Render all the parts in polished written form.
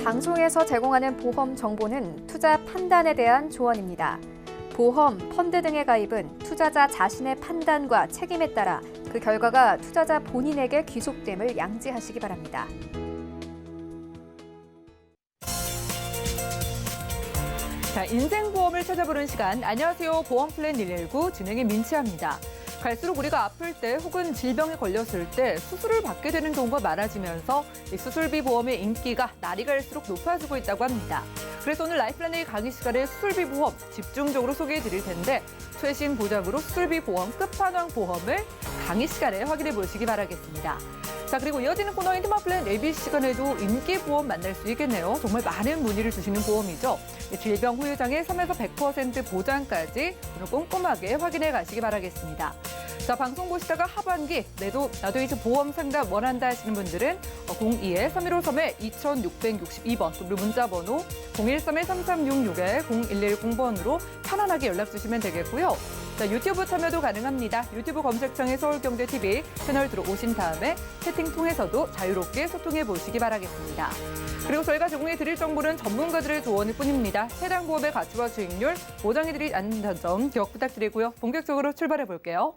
방송에서 제공하는 보험 정보는 투자 판단에 대한 조언입니다. 보험, 펀드 등의 가입은 투자자 자신의 판단과 책임에 따라 그 결과가 투자자 본인에게 귀속됨을 양지하시기 바랍니다. 자, 인생보험을 찾아보는 시간. 안녕하세요. 보험플랜 119 진행의 민치아입니다. 갈수록 우리가 아플 때 혹은 질병에 걸렸을 때 수술을 받게 되는 경우가 많아지면서 이 수술비 보험의 인기가 날이 갈수록 높아지고 있다고 합니다. 그래서 오늘 라이플랜의 강의 시간에 수술비 보험 집중적으로 소개해 드릴 텐데 최신 보장으로 수술비 보험 끝판왕 보험을 강의 시간에 확인해 보시기 바라겠습니다. 자, 그리고 이어지는 코너인 테마플랜 ABC 시간에도 인기 보험 만날 수 있겠네요. 정말 많은 문의를 주시는 보험이죠. 질병 후유장애 3에서 100% 보장까지 오늘 꼼꼼하게 확인해 가시기 바라겠습니다. 자, 방송 보시다가 하반기 나도 이제 보험 상담 원한다 하시는 분들은 02-3153-2662번 그리고 문자번호 013-3366-0110번으로 편안하게 연락 주시면 되겠고요. 자, 유튜브 참여도 가능합니다. 유튜브 검색창에 서울경제TV 채널 들어오신 다음에 채팅 통해서도 자유롭게 소통해 보시기 바라겠습니다. 그리고 저희가 제공해 드릴 정보는 전문가들의 조언일 뿐입니다. 해당 보험의 가치와 수익률 보장해 드리지 않는다는 점 기억 부탁드리고요. 본격적으로 출발해 볼게요.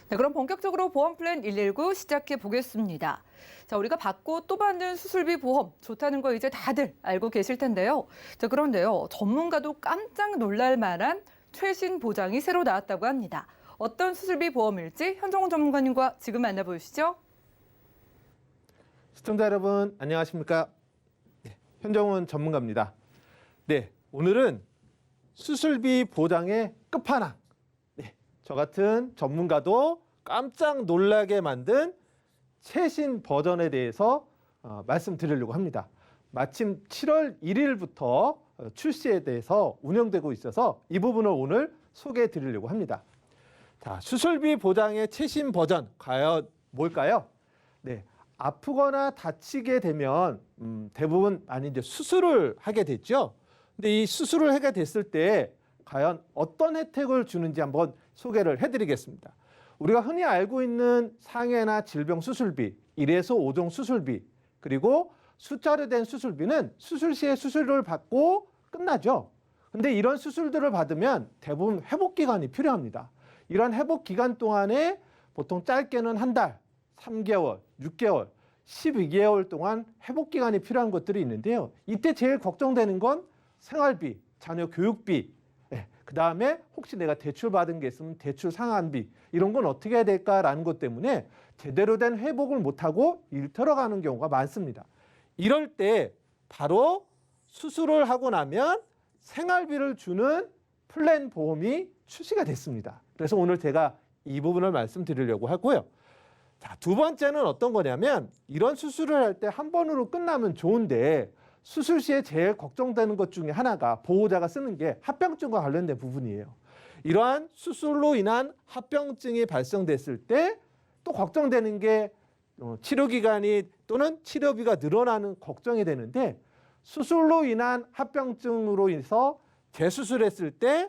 네, 그럼 본격적으로 보험플랜 119 시작해 보겠습니다. 자, 우리가 받고 또 받는 수술비 보험 좋다는 거 이제 다들 알고 계실 텐데요. 자, 그런데요, 전문가도 깜짝 놀랄 만한 최신 보장이 새로 나왔다고 합니다. 어떤 수술비 보험일지 현정훈 전문가님과 지금 만나보시죠. 시청자 여러분 안녕하십니까? 네, 현정훈 전문가입니다. 네, 오늘은 수술비 보장의 끝판왕. 네, 저 같은 전문가도 깜짝 놀라게 만든 최신 버전에 대해서 말씀드리려고 합니다. 마침 7월 1일부터 출시에 대해서 운영되고 있어서 이 부분을 오늘 소개해 드리려고 합니다. 자, 수술비 보장의 최신 버전 과연 뭘까요? 네, 아프거나 다치게 되면 대부분 이제 수술을 하게 됐죠. 근데 이 수술을 하게 됐을 때 과연 어떤 혜택을 주는지 한번 소개를 해드리겠습니다. 우리가 흔히 알고 있는 상해나 질병 수술비, 1에서 5종 수술비, 그리고 숫자로 된 수술비는 수술 시에 수술을 받고 끝나죠. 근데 이런 수술들을 받으면 대부분 회복 기간이 필요합니다. 이런 회복 기간 동안에 보통 짧게는 한 달, 3개월, 6개월, 12개월 동안 회복 기간이 필요한 것들이 있는데요. 이때 제일 걱정되는 건 생활비, 자녀 교육비, 그다음에 혹시 내가 대출받은 게 있으면 대출 상환비, 이런 건 어떻게 해야 될까라는 것 때문에 제대로 된 회복을 못하고 일터러가는 경우가 많습니다. 이럴 때 바로 수술을 하고 나면 생활비를 주는 플랜 보험이 출시가 됐습니다. 그래서 오늘 제가 이 부분을 말씀드리려고 하고요. 자, 두 번째는 어떤 거냐면 이런 수술을 할 때 한 번으로 끝나면 좋은데 수술 시에 제일 걱정되는 것 중에 하나가 보호자가 쓰는 게 합병증과 관련된 부분이에요. 이러한 수술로 인한 합병증이 발생됐을 때 또 걱정되는 게 치료기간이 또는 치료비가 늘어나는 걱정이 되는데 수술로 인한 합병증으로 인해서 재수술했을 때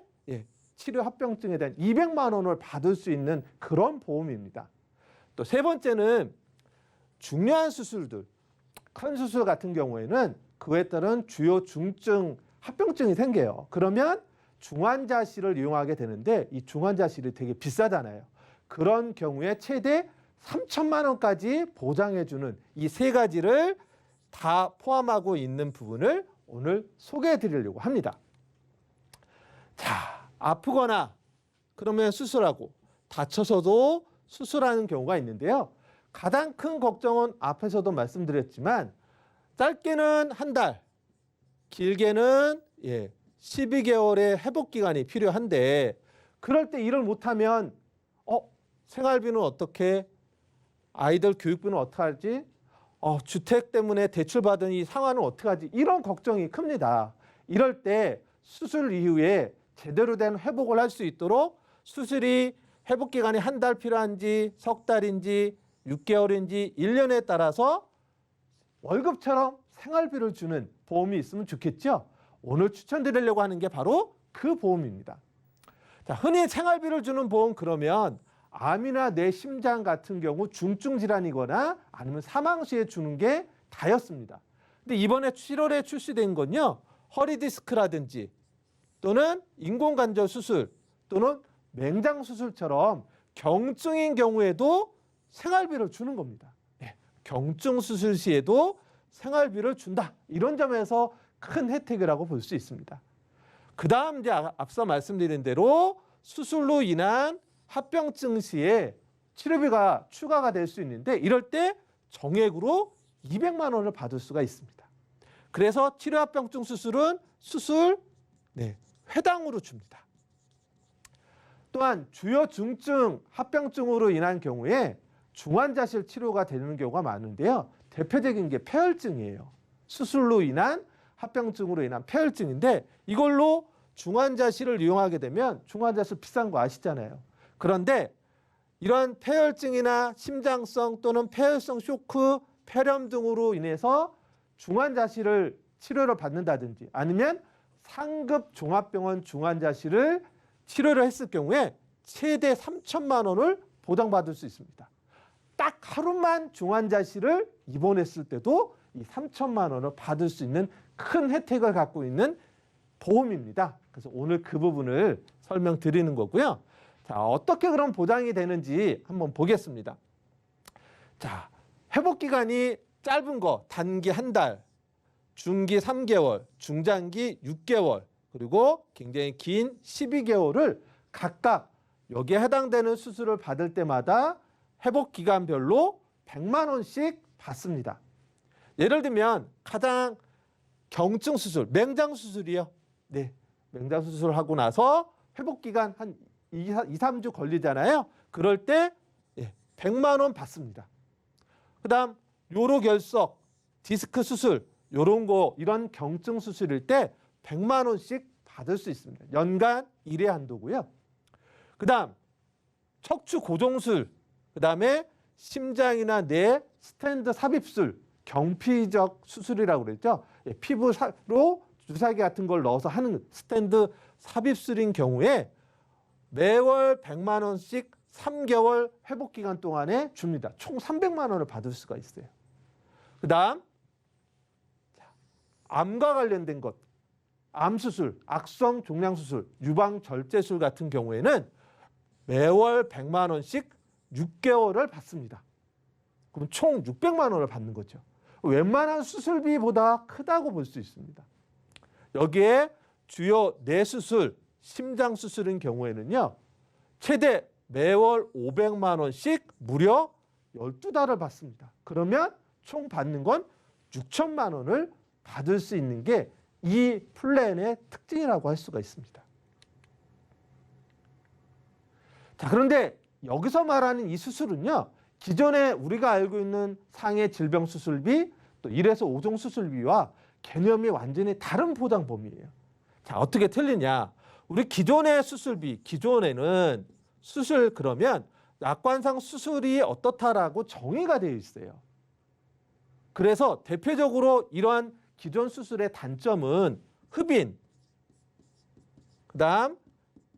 치료 합병증에 대한 200만 원을 받을 수 있는 그런 보험입니다. 또 세 번째는 중요한 수술들, 큰 수술 같은 경우에는 그에 따른 주요 중증 합병증이 생겨요. 그러면 중환자실을 이용하게 되는데 이 중환자실이 되게 비싸잖아요. 그런 경우에 최대 3천만 원까지 보장해주는 이 세 가지를 다 포함하고 있는 부분을 오늘 소개해 드리려고 합니다. 자, 아프거나 그러면 수술하고 다쳐서도 수술하는 경우가 있는데요. 가장 큰 걱정은 앞에서도 말씀드렸지만 짧게는 한 달, 길게는 12개월의 회복 기간이 필요한데 그럴 때 일을 못하면 생활비는 어떻게, 아이들 교육비는 어떻게 하지, 주택 때문에 대출받은 이 상환은 어떻게 하지, 이런 걱정이 큽니다. 이럴 때 수술 이후에 제대로 된 회복을 할 수 있도록 수술이 회복 기간이 한 달 필요한지 석 달인지 6개월인지 1년에 따라서 월급처럼 생활비를 주는 보험이 있으면 좋겠죠. 오늘 추천드리려고 하는 게 바로 그 보험입니다. 자, 흔히 생활비를 주는 보험 그러면 암이나 뇌, 심장 같은 경우 중증 질환이거나 아니면 사망 시에 주는 게 다였습니다. 근데 이번에 7월에 출시된 건요. 허리 디스크라든지 또는 인공관절 수술 또는 맹장 수술처럼 경증인 경우에도 생활비를 주는 겁니다. 네, 경증 수술 시에도 생활비를 준다. 이런 점에서 큰 혜택이라고 볼 수 있습니다. 그 다음 이제 앞서 말씀드린 대로 수술로 인한 합병증 시에 치료비가 추가가 될 수 있는데 이럴 때 정액으로 200만 원을 받을 수가 있습니다. 그래서 치료합병증 수술은 수술 회당으로 줍니다. 또한 주요 중증 합병증으로 인한 경우에 중환자실 치료가 되는 경우가 많은데요. 대표적인 게 폐혈증이에요. 수술로 인한 합병증으로 인한 폐혈증인데 이걸로 중환자실을 이용하게 되면 중환자실 비싼 거 아시잖아요. 그런데 이런 폐혈증이나 심장성 또는 폐혈성 쇼크, 폐렴 등으로 인해서 중환자실을 치료를 받는다든지 아니면 상급 종합병원 중환자실을 치료를 했을 경우에 최대 3천만 원을 보장받을 수 있습니다. 딱 하루만 중환자실을 입원했을 때도 이 3천만 원을 받을 수 있는 큰 혜택을 갖고 있는 보험입니다. 그래서 오늘 그 부분을 설명드리는 거고요. 자, 어떻게 그럼 보장이 되는지 한번 보겠습니다. 자, 회복 기간이 짧은 거 단기 1달, 중기 3개월, 중장기 6개월, 그리고 굉장히 긴 12개월을 각각 여기에 해당되는 수술을 받을 때마다 회복 기간별로 100만 원씩 받습니다. 예를 들면 가장 경증 수술, 맹장 수술이요. 네, 맹장 수술을 하고 나서 회복 기간 한 2, 3주 걸리잖아요. 그럴 때 100만 원 받습니다. 그다음 요로결석, 디스크 수술 이런 경증 수술일 때 100만 원씩 받을 수 있습니다. 연간 1회 한도고요. 그다음 척추 고정술, 그다음에 심장이나 뇌 스텐트 삽입술, 경피적 수술이라고 그랬죠. 피부로 주사기 같은 걸 넣어서 하는 스텐트 삽입술인 경우에 매월 100만 원씩 3개월 회복 기간 동안에 줍니다. 총 300만 원을 받을 수가 있어요. 그다음 암과 관련된 것, 암수술, 악성 종양수술, 유방절제술 같은 경우에는 매월 100만 원씩 6개월을 받습니다. 그럼 총 600만 원을 받는 거죠. 웬만한 수술비보다 크다고 볼 수 있습니다. 여기에 주요 뇌수술, 심장수술인 경우에는요. 최대 매월 500만 원씩 무려 12달을 받습니다. 그러면 총 받는 건 6천만 원을 받을 수 있는 게 이 플랜의 특징이라고 할 수가 있습니다. 자, 그런데 여기서 말하는 이 수술은요. 기존에 우리가 알고 있는 상해 질병 수술비 또 1에서 5종 수술비와 개념이 완전히 다른 보장범위예요. 자, 어떻게 틀리냐? 우리 기존의 수술비, 기존에는 수술 그러면 약관상 수술이 어떻다라고 정의가 되어 있어요. 그래서 대표적으로 이러한 기존 수술의 단점은 흡인, 그다음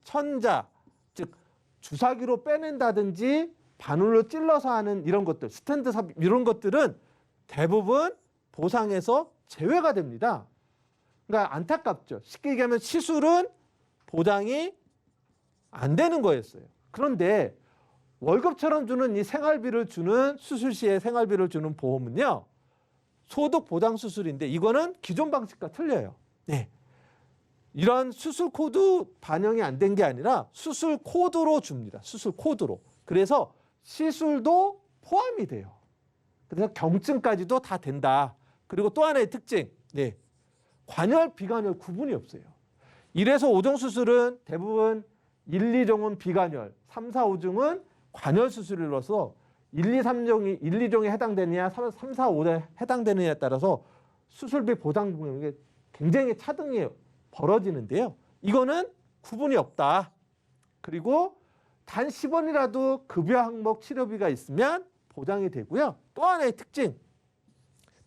천자, 즉 주사기로 빼낸다든지 바늘로 찔러서 하는 이런 것들, 스텐트 삽입 이런 것들은 대부분 보상에서 제외가 됩니다. 그러니까 안타깝죠. 쉽게 얘기하면 시술은 보장이 안 되는 거였어요. 그런데 월급처럼 주는 이 생활비를 주는 수술 시에 생활비를 주는 보험은요. 소득 보장 수술인데 이거는 기존 방식과 틀려요. 네. 이런 수술 코드 반영이 안 된 게 아니라 수술 코드로 줍니다. 수술 코드로. 그래서 시술도 포함이 돼요. 그래서 경증까지도 다 된다. 그리고 또 하나의 특징. 네. 관열, 비관열 구분이 없어요. 1에서 5종 수술은 대부분 1, 2종은 비관열, 3, 4, 5종은 관열 수술이라서 1, 2, 3종이 1, 2종에 해당되느냐, 3, 4, 5에 해당되느냐에 따라서 수술비 보상 금액이 굉장히 차등이 벌어지는데요. 이거는 구분이 없다. 그리고 단 10원이라도 급여 항목 치료비가 있으면 보장이 되고요. 또 하나의 특징.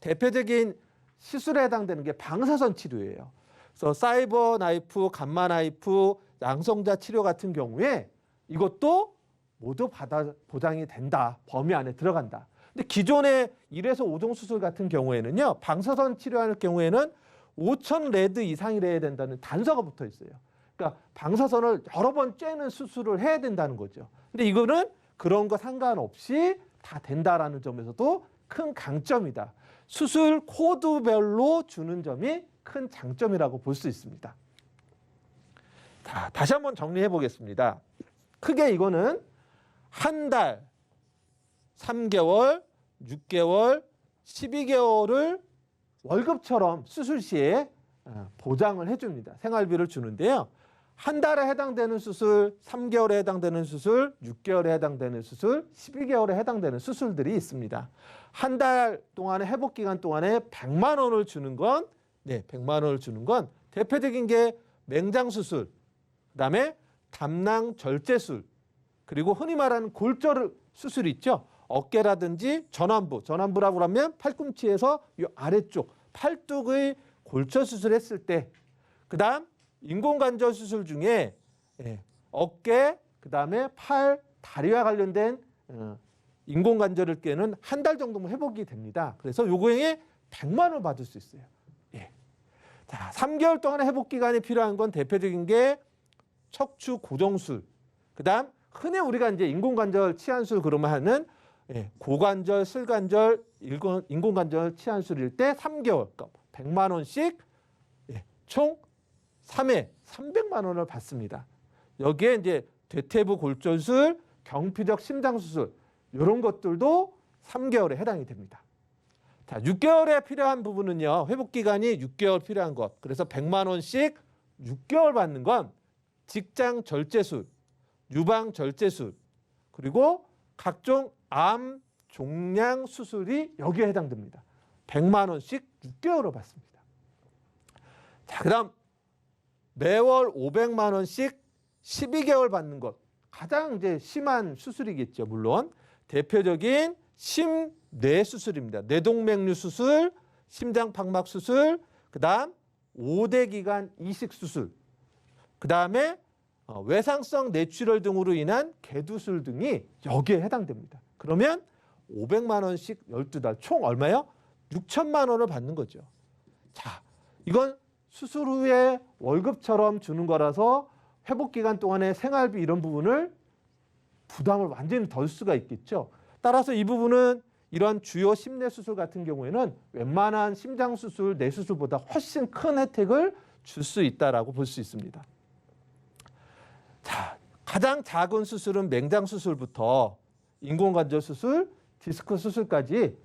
대표적인 시술에 해당되는 게 방사선 치료예요. 그래서 사이버 나이프, 감마 나이프, 양성자 치료 같은 경우에 이것도 모두 보장이 된다. 범위 안에 들어간다. 근데 기존의 1에서 5종 수술 같은 경우에는요. 방사선 치료할 경우에는 5,000 레드 이상이래야 된다는 단서가 붙어 있어요. 그러니까 방사선을 여러 번 쬐는 수술을 해야 된다는 거죠. 근데 이거는 그런 거 상관없이 다 된다라는 점에서도 큰 강점이다. 수술 코드별로 주는 점이 큰 장점이라고 볼 수 있습니다. 자, 다시 한번 정리해 보겠습니다. 크게 이거는 한 달, 3개월, 6개월, 12개월을 월급처럼 수술 시에 보장을 해줍니다. 생활비를 주는데요. 한 달에 해당되는 수술, 3개월에 해당되는 수술, 6개월에 해당되는 수술, 12개월에 해당되는 수술들이 있습니다. 한 달 동안의 회복 기간 동안에 100만 원을 주는 건, 100만 원을 주는 건 대표적인 게 맹장 수술, 그다음에 담낭 절제술, 그리고 흔히 말하는 골절 수술 있죠. 어깨라든지 전완부라고 하면 팔꿈치에서 이 아래쪽 팔뚝의 골절 수술했을 때, 그다음 인공관절 수술 중에 어깨, 그다음에 팔, 다리와 관련된 인공관절을 깨는 한 달 정도면 회복이 됩니다. 그래서 요거에 100만 원 받을 수 있어요. 자, 3개월 동안의 회복 기간이 필요한 건 대표적인 게 척추 고정술, 그다음 흔히 우리가 이제 인공관절 치환술 그러면 하는 고관절, 슬관절, 인공관절 치환술일 때 3개월, 그러니까 100만 원씩 총 3회 300만 원을 받습니다. 여기에 이제 대퇴부 골절술, 경피적 심장수술 이런 것들도 3개월에 해당이 됩니다. 자, 6개월에 필요한 부분은요. 회복기간이 6개월 필요한 것. 그래서 100만 원씩 6개월 받는 건 직장 절제술, 유방 절제술, 그리고 각종 암, 종양 수술이 여기에 해당됩니다. 100만 원씩 6개월을 받습니다. 자, 그다음 매월 500만 원씩 12개월 받는 것. 가장 이제 심한 수술이겠죠. 물론 대표적인 심뇌 수술입니다. 뇌동맥류 수술, 심장박막 수술, 그다음 5대 기간 이식 수술, 그다음에 외상성 뇌출혈 등으로 인한 개두술 등이 여기에 해당됩니다. 그러면 500만 원씩 12달 총 얼마요? 6천만 원을 받는 거죠. 자, 이건 수술 후에 월급처럼 주는 거라서 회복 기간 동안에 생활비 이런 부분을 부담을 완전히 덜 수가 있겠죠. 따라서 이 부분은 이런 주요 심내 수술 같은 경우에는 웬만한 심장 수술, 뇌 수술보다 훨씬 큰 혜택을 줄 수 있다라고 볼 수 있습니다. 자, 가장 작은 수술은 맹장 수술부터 인공관절 수술, 디스크 수술까지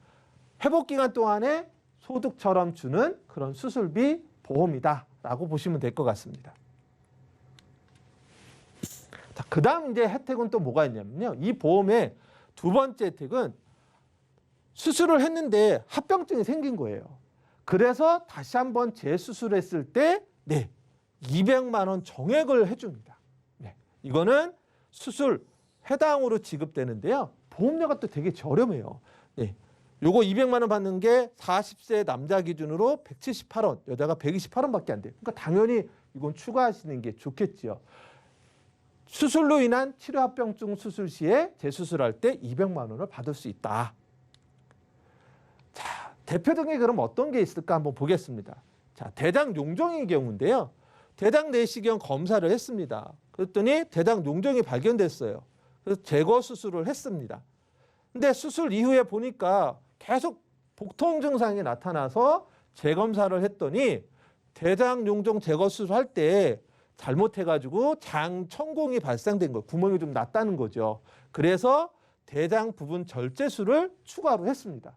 회복 기간 동안에 소득처럼 주는 그런 수술비 보험이다라고 보시면 될 것 같습니다. 자, 그다음 이제 혜택은 또 뭐가 있냐면요. 이 보험의 두 번째 혜택은 수술을 했는데 합병증이 생긴 거예요. 그래서 다시 한번 재수술했을 때 200만 원 정액을 해줍니다. 이거는 수술 해당으로 지급되는데요. 보험료가 또 되게 저렴해요. 요거 200만 원 받는 게 40세 남자 기준으로 178원, 여자가 128원밖에 안 돼요. 그러니까 당연히 이건 추가하시는 게 좋겠죠. 수술로 인한 치료합병증 수술 시에 재수술할 때 200만 원을 받을 수 있다. 자, 대표적인 그럼 어떤 게 있을까 한번 보겠습니다. 자, 대장 용종의 경우인데요. 대장 내시경 검사를 했습니다. 그랬더니 대장 용종이 발견됐어요. 그래서 제거 수술을 했습니다. 근데 수술 이후에 보니까 계속 복통 증상이 나타나서 재검사를 했더니 대장 용종 제거 수술할 때 잘못해가지고 장 천공이 발생된 거예요. 구멍이 좀 났다는 거죠. 그래서 대장 부분 절제술을 추가로 했습니다.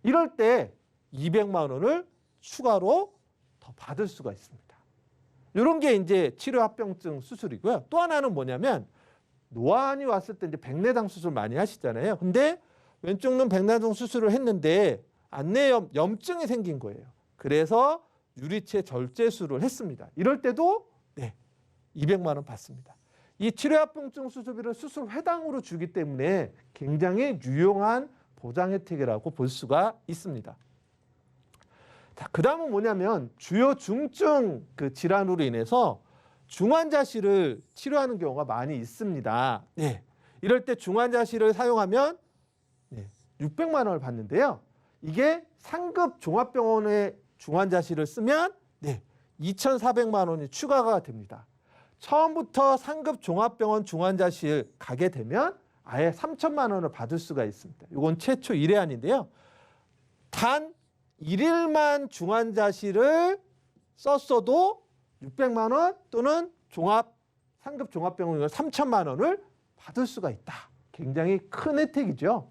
이럴 때 200만 원을 추가로 더 받을 수가 있습니다. 이런 게 이제 치료합병증 수술이고요. 또 하나는 뭐냐면 노안이 왔을 때 이제 백내장 수술 많이 하시잖아요. 근데 왼쪽 눈 백내장 수술을 했는데 안내염, 염증이 생긴 거예요. 그래서 유리체 절제술을 했습니다. 이럴 때도 200만 원 받습니다. 이 치료합병증 수술비를 수술 회당으로 주기 때문에 굉장히 유용한 보장 혜택이라고 볼 수가 있습니다. 자, 그다음은 뭐냐면 주요 중증 그 질환으로 인해서 중환자실을 치료하는 경우가 많이 있습니다. 네. 이럴 때 중환자실을 사용하면 600만 원을 받는데요. 이게 상급 종합병원의 중환자실을 쓰면 2,400만 원이 추가가 됩니다. 처음부터 상급 종합병원 중환자실 가게 되면 아예 3천만 원을 받을 수가 있습니다. 이건 최초 1회안인데요. 단 1일만 중환자실을 썼어도 600만 원 또는 상급 종합병원이면 3천만 원을 받을 수가 있다. 굉장히 큰 혜택이죠.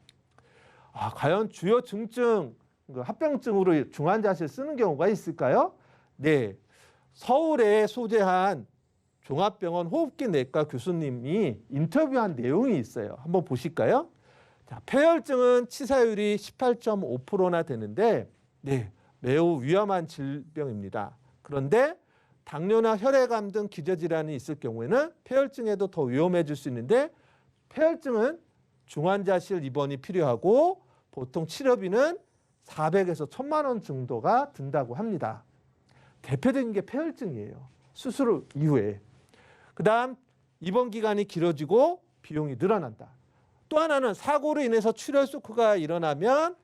과연 주요 중증, 합병증으로 중환자실 쓰는 경우가 있을까요? 네, 서울에 소재한 종합병원 호흡기 내과 교수님이 인터뷰한 내용이 있어요. 한번 보실까요? 자, 폐혈증은 치사율이 18.5%나 되는데 매우 위험한 질병입니다. 그런데 당뇨나 혈액암 등 기저질환이 있을 경우에는 폐혈증에도 더 위험해질 수 있는데 폐혈증은 중환자실 입원이 필요하고 보통 치료비는 400에서 1,000만 원 정도가 든다고 합니다. 대표적인 게 폐혈증이에요. 수술 이후에. 그다음 입원 기간이 길어지고 비용이 늘어난다. 또 하나는 사고로 인해서 출혈 쇼크가 일어나면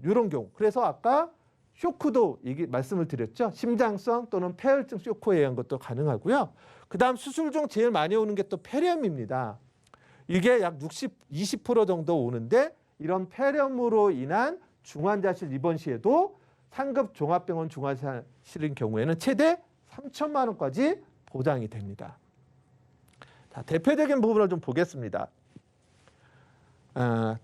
이런 경우. 그래서 아까 쇼크도 말씀을 드렸죠. 심장성 또는 폐혈증 쇼크에 의한 것도 가능하고요. 그다음 수술 중 제일 많이 오는 게 또 폐렴입니다. 이게 약 20% 정도 오는데 이런 폐렴으로 인한 중환자실 입원 시에도 상급 종합병원 중환자실인 경우에는 최대 3천만 원까지 보장이 됩니다. 자, 대표적인 부분을 좀 보겠습니다.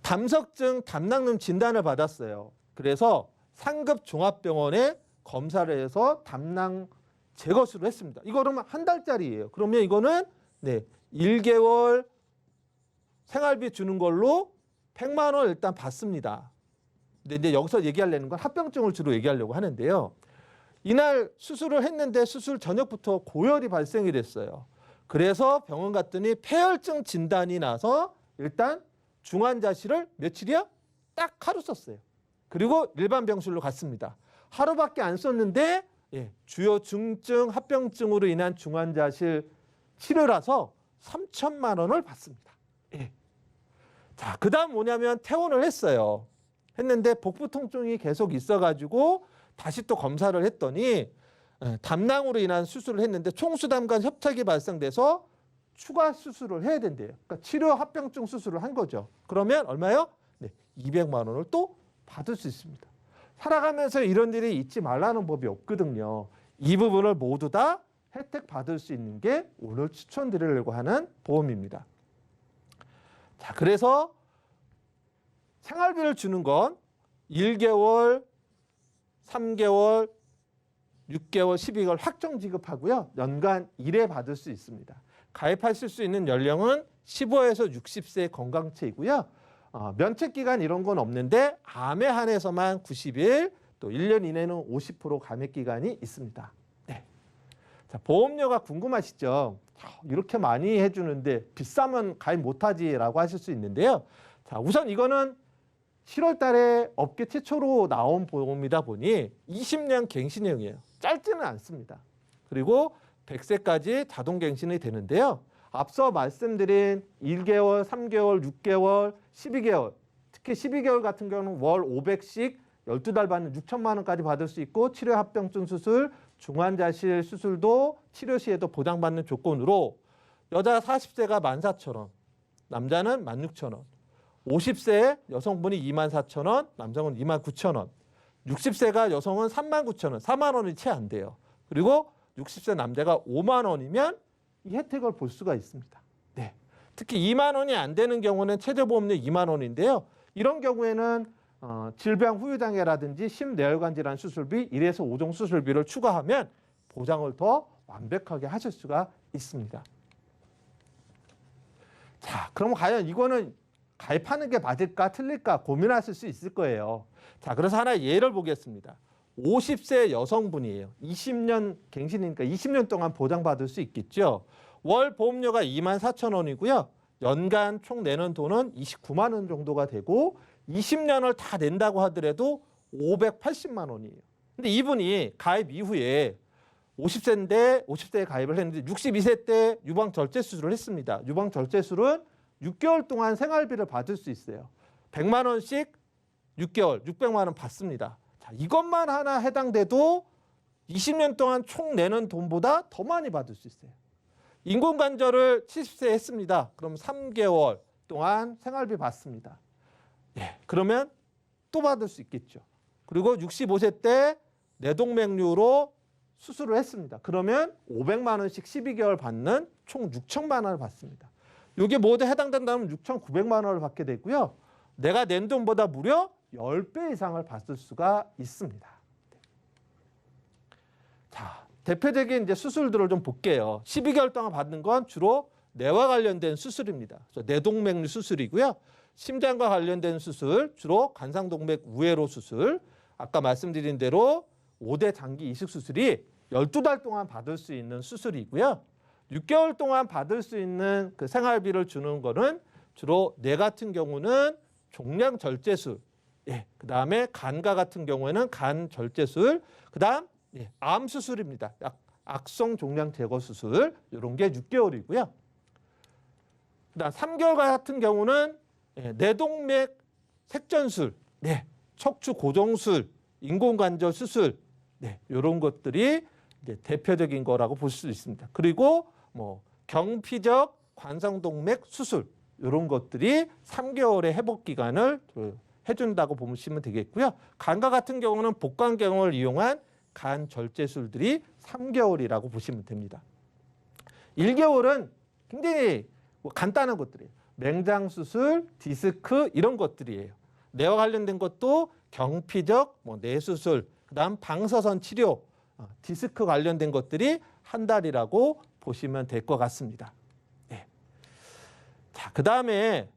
담석증, 담낭염 진단을 받았어요. 그래서 상급 종합병원에 검사를 해서 담낭 제거술을 했습니다. 이거 그러면 한 달짜리예요. 그러면 이거는 1개월 생활비 주는 걸로 100만 원 일단 받습니다. 근데 이제 여기서 얘기하려는 건 합병증을 주로 얘기하려고 하는데요. 이날 수술을 했는데 수술 저녁부터 고열이 발생이 됐어요. 그래서 병원 갔더니 폐혈증 진단이 나서 일단 중환자실을 며칠이요? 딱 하루 썼어요. 그리고 일반 병실로 갔습니다. 하루밖에 안 썼는데 주요 중증 합병증으로 인한 중환자실 치료라서 3천만 원을 받습니다. 자, 그다음 뭐냐면 퇴원을 했어요. 했는데 복부 통증이 계속 있어가지고 다시 또 검사를 했더니 담낭으로 인한 수술을 했는데 총수담 간 협착이 발생돼서 추가 수술을 해야 된대요. 그러니까 치료 합병증 수술을 한 거죠. 그러면 얼마요? 200만 원을 또 받을 수 있습니다. 살아가면서 이런 일이 있지 말라는 법이 없거든요. 이 부분을 모두 다 혜택 받을 수 있는 게 오늘 추천드리려고 하는 보험입니다. 자, 그래서 생활비를 주는 건 1개월, 3개월, 6개월, 12개월 확정 지급하고요. 연간 1회 받을 수 있습니다. 가입하실 수 있는 연령은 15에서 60세 건강체이고요. 면책 기간 이런 건 없는데 암에 한해서만 90일, 또 1년 이내는 50% 감액 기간이 있습니다. 네. 자, 보험료가 궁금하시죠? 이렇게 많이 해주는데 비싸면 가입 못하지라고 하실 수 있는데요. 자, 우선 이거는 7월 달에 업계 최초로 나온 보험이다 보니 20년 갱신형이에요. 짧지는 않습니다. 그리고 100세까지 자동 갱신이 되는데요. 앞서 말씀드린 1개월, 3개월, 6개월, 12개월, 특히 12개월 같은 경우는 월 500씩 12달 받는 6천만 원까지 받을 수 있고 치료 합병증 수술, 중환자실 수술도 치료 시에도 보장받는 조건으로 여자 40세가 14,000원, 남자는 16,000원, 50세 여성분이 24,000원, 남성은 29,000원, 60세가 여성은 39,000원, 4만 원이 채 안 돼요. 그리고 60세 남자가 5만 원이면 이 혜택을 볼 수가 있습니다. 네. 특히 2만 원이 안 되는 경우는 최저보험료 2만 원인데요. 이런 경우에는 질병 후유장애라든지 심내혈관 질환 수술비 1에서 5종 수술비를 추가하면 보장을 더 완벽하게 하실 수가 있습니다. 자, 그럼 과연 이거는 가입하는 게 맞을까 틀릴까 고민하실 수 있을 거예요. 자, 그래서 하나 예를 보겠습니다. 50세 여성분이에요. 20년 갱신이니까 20년 동안 보장받을 수 있겠죠. 월 보험료가 24,000원이고요. 연간 총 내는 돈은 29만 원 정도가 되고 20년을 다 낸다고 하더라도 580만 원이에요. 근데 이분이 가입 이후에 50세에 가입을 했는데 62세 때 유방절제 수술을 했습니다. 유방절제술은 6개월 동안 생활비를 받을 수 있어요. 100만 원씩 6개월, 600만 원 받습니다. 자, 이것만 하나 해당돼도 20년 동안 총 내는 돈보다 더 많이 받을 수 있어요. 인공관절을 70세에 했습니다. 그럼 3개월 동안 생활비 받습니다. 예, 그러면 또 받을 수 있겠죠. 그리고 65세 때 뇌동맥류로 수술을 했습니다. 그러면 500만 원씩 12개월 받는 총 6천만 원을 받습니다. 이게 모두 해당된다면 6,900만 원을 받게 되고요. 내가 낸 돈보다 무려 10배 이상을 받을 수가 있습니다. 자, 대표적인 이제 수술들을 좀 볼게요. 12개월 동안 받는 건 주로 뇌와 관련된 수술입니다. 그래서 뇌동맥류 수술이고요. 심장과 관련된 수술, 주로 관상동맥 우회로 수술. 아까 말씀드린 대로 5대 장기 이식 수술이 12달 동안 받을 수 있는 수술이고요. 6개월 동안 받을 수 있는 그 생활비를 주는 거는 주로 뇌 같은 경우는 종양 절제술, 예, 그다음에 간과 같은 경우에는 간 절제술, 그다음 예, 암 수술입니다. 악성 종양 제거 수술 이런 게 6개월이고요. 그다음 3개월 같은 경우는 예, 뇌동맥 색전술, 네, 척추 고정술, 인공관절 수술, 네, 이런 것들이 이제 대표적인 거라고 볼 수 있습니다. 그리고 뭐 경피적 관상동맥 수술 이런 것들이 3개월의 회복 기간을 해준다고 보시면 되겠고요. 간과 같은 경우는 복강경을 이용한 간 절제술들이 3개월이라고 보시면 됩니다. 1개월은 굉장히 간단한 것들이에요. 맹장 수술, 디스크 이런 것들이에요. 뇌와 관련된 것도 경피적 뇌 수술, 그다음 방사선 치료, 디스크 관련된 것들이 한 달이라고 보시면 될 것 같습니다. 네. 자, 그다음에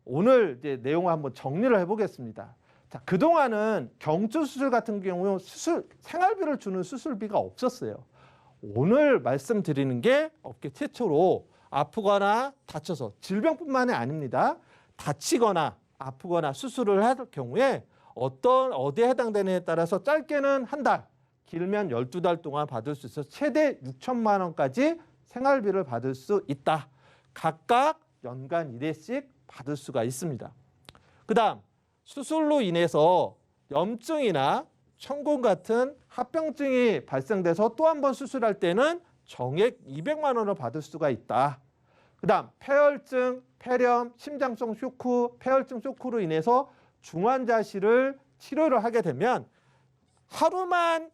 오늘 이제 내용을 한번 정리를 해보겠습니다. 자, 그동안은 경추 수술 같은 경우 생활비를 주는 수술비가 없었어요. 오늘 말씀드리는 게 업계 최초로 아프거나 다쳐서 질병뿐만이 아닙니다. 다치거나 아프거나 수술을 할 경우에 어디에 해당되느냐에 따라서 짧게는 한 달, 길면 12달 동안 받을 수 있어서 최대 6천만 원까지 생활비를 받을 수 있다. 각각 연간 1회씩 받을 수가 있습니다. 그다음 수술로 인해서 염증이나 천공 같은 합병증이 발생돼서 또 한 번 수술할 때는 정액 200만 원을 받을 수가 있다. 그다음 폐혈증, 폐렴, 심장성 쇼크, 폐혈증 쇼크로 인해서 중환자실을 치료를 하게 되면 하루만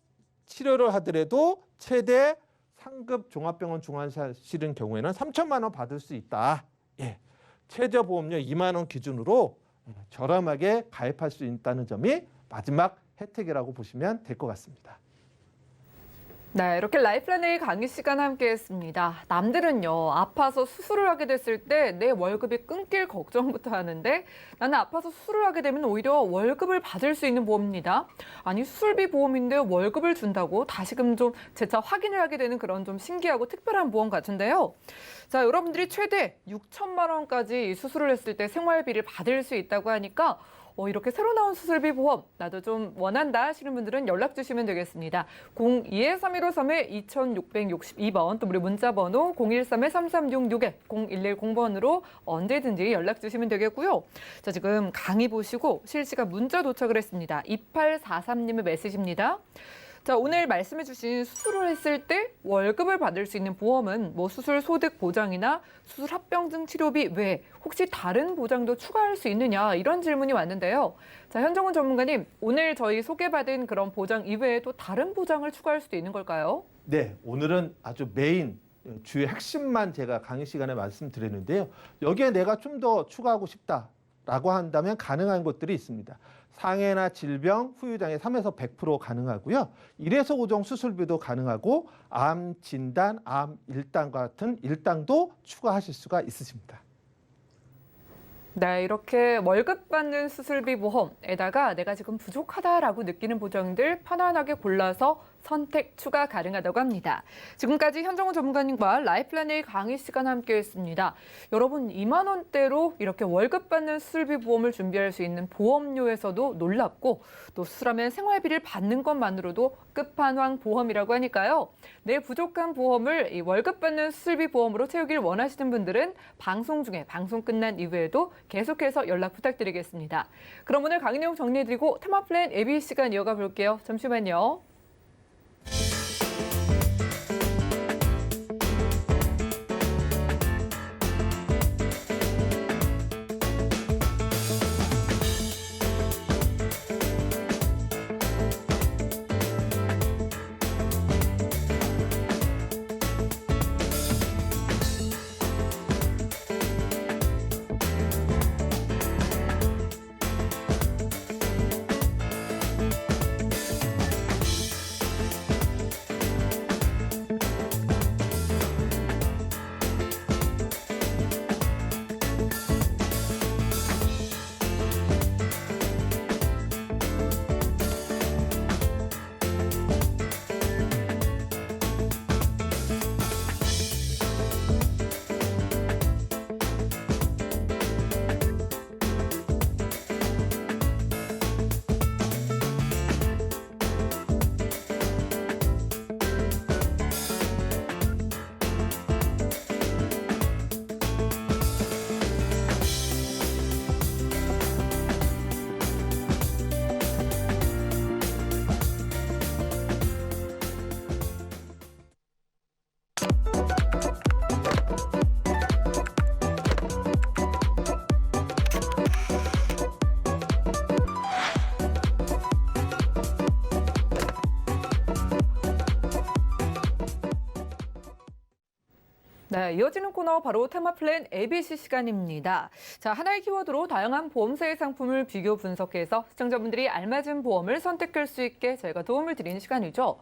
치료를 하더라도 최대 상급 종합병원 중환자실인 경우에는 3천만 원 받을 수 있다. 예. 최저보험료 2만 원 기준으로 저렴하게 가입할 수 있다는 점이 마지막 혜택이라고 보시면 될 것 같습니다. 네, 이렇게 라이프라인의 강의 시간 함께했습니다. 남들은요, 아파서 수술을 하게 됐을 때 내 월급이 끊길 걱정부터 하는데 나는 아파서 수술을 하게 되면 오히려 월급을 받을 수 있는 보험입니다. 아니, 수술비 보험인데 월급을 준다고 다시금 좀 재차 확인을 하게 되는 그런 좀 신기하고 특별한 보험 같은데요. 자, 여러분들이 최대 6천만 원까지 수술을 했을 때 생활비를 받을 수 있다고 하니까 이렇게 새로 나온 수술비 보험 나도 좀 원한다 하시는 분들은 연락 주시면 되겠습니다. 02-315-2662번 또 우리 문자번호 013-3366-0110번으로 언제든지 연락 주시면 되겠고요. 자, 지금 강의 보시고 실시간 문자 도착을 했습니다. 2843님의 메시지입니다. 자, 오늘 말씀해 주신 수술을 했을 때 월급을 받을 수 있는 보험은 뭐 수술 소득 보장이나 수술 합병증 치료비 외에 혹시 다른 보장도 추가할 수 있느냐 이런 질문이 왔는데요. 자, 현정훈 전문가님, 오늘 저희 소개받은 그런 보장 이외에 또 다른 보장을 추가할 수도 있는 걸까요? 네, 오늘은 아주 메인 주요 핵심만 제가 강의 시간에 말씀드렸는데요. 여기에 내가 좀 더 추가하고 싶다라고 한다면 가능한 것들이 있습니다. 상해나 질병, 후유장애 3에서 100% 가능하고요. 1에서 5종 수술비도 가능하고 암 진단, 암 일당과 같은 일당도 추가하실 수가 있으십니다. 네, 이렇게 월급 받는 수술비 보험에다가 내가 지금 부족하다라고 느끼는 보장들 편안하게 골라서 선택 추가 가능하다고 합니다. 지금까지 현정훈 전문가님과 라이플라네일 강의 시간 함께했습니다. 여러분 2만 원대로 이렇게 월급 받는 수술비 보험을 준비할 수 있는 보험료에서도 놀랍고 또 수술하면 생활비를 받는 것만으로도 끝판왕 보험이라고 하니까요. 내 부족한 보험을 이 월급 받는 수술비 보험으로 채우길 원하시는 분들은 방송 중에 방송 끝난 이후에도 계속해서 연락 부탁드리겠습니다. 그럼 오늘 강의 내용 정리해드리고 테마 플랜 AB 시간 이어가 볼게요. 잠시만요. 네, 이어지는 코너 바로 테마 플랜 ABC 시간입니다. 자, 하나의 키워드로 다양한 보험사의 상품을 비교 분석해서 시청자분들이 알맞은 보험을 선택할 수 있게 저희가 도움을 드리는 시간이죠.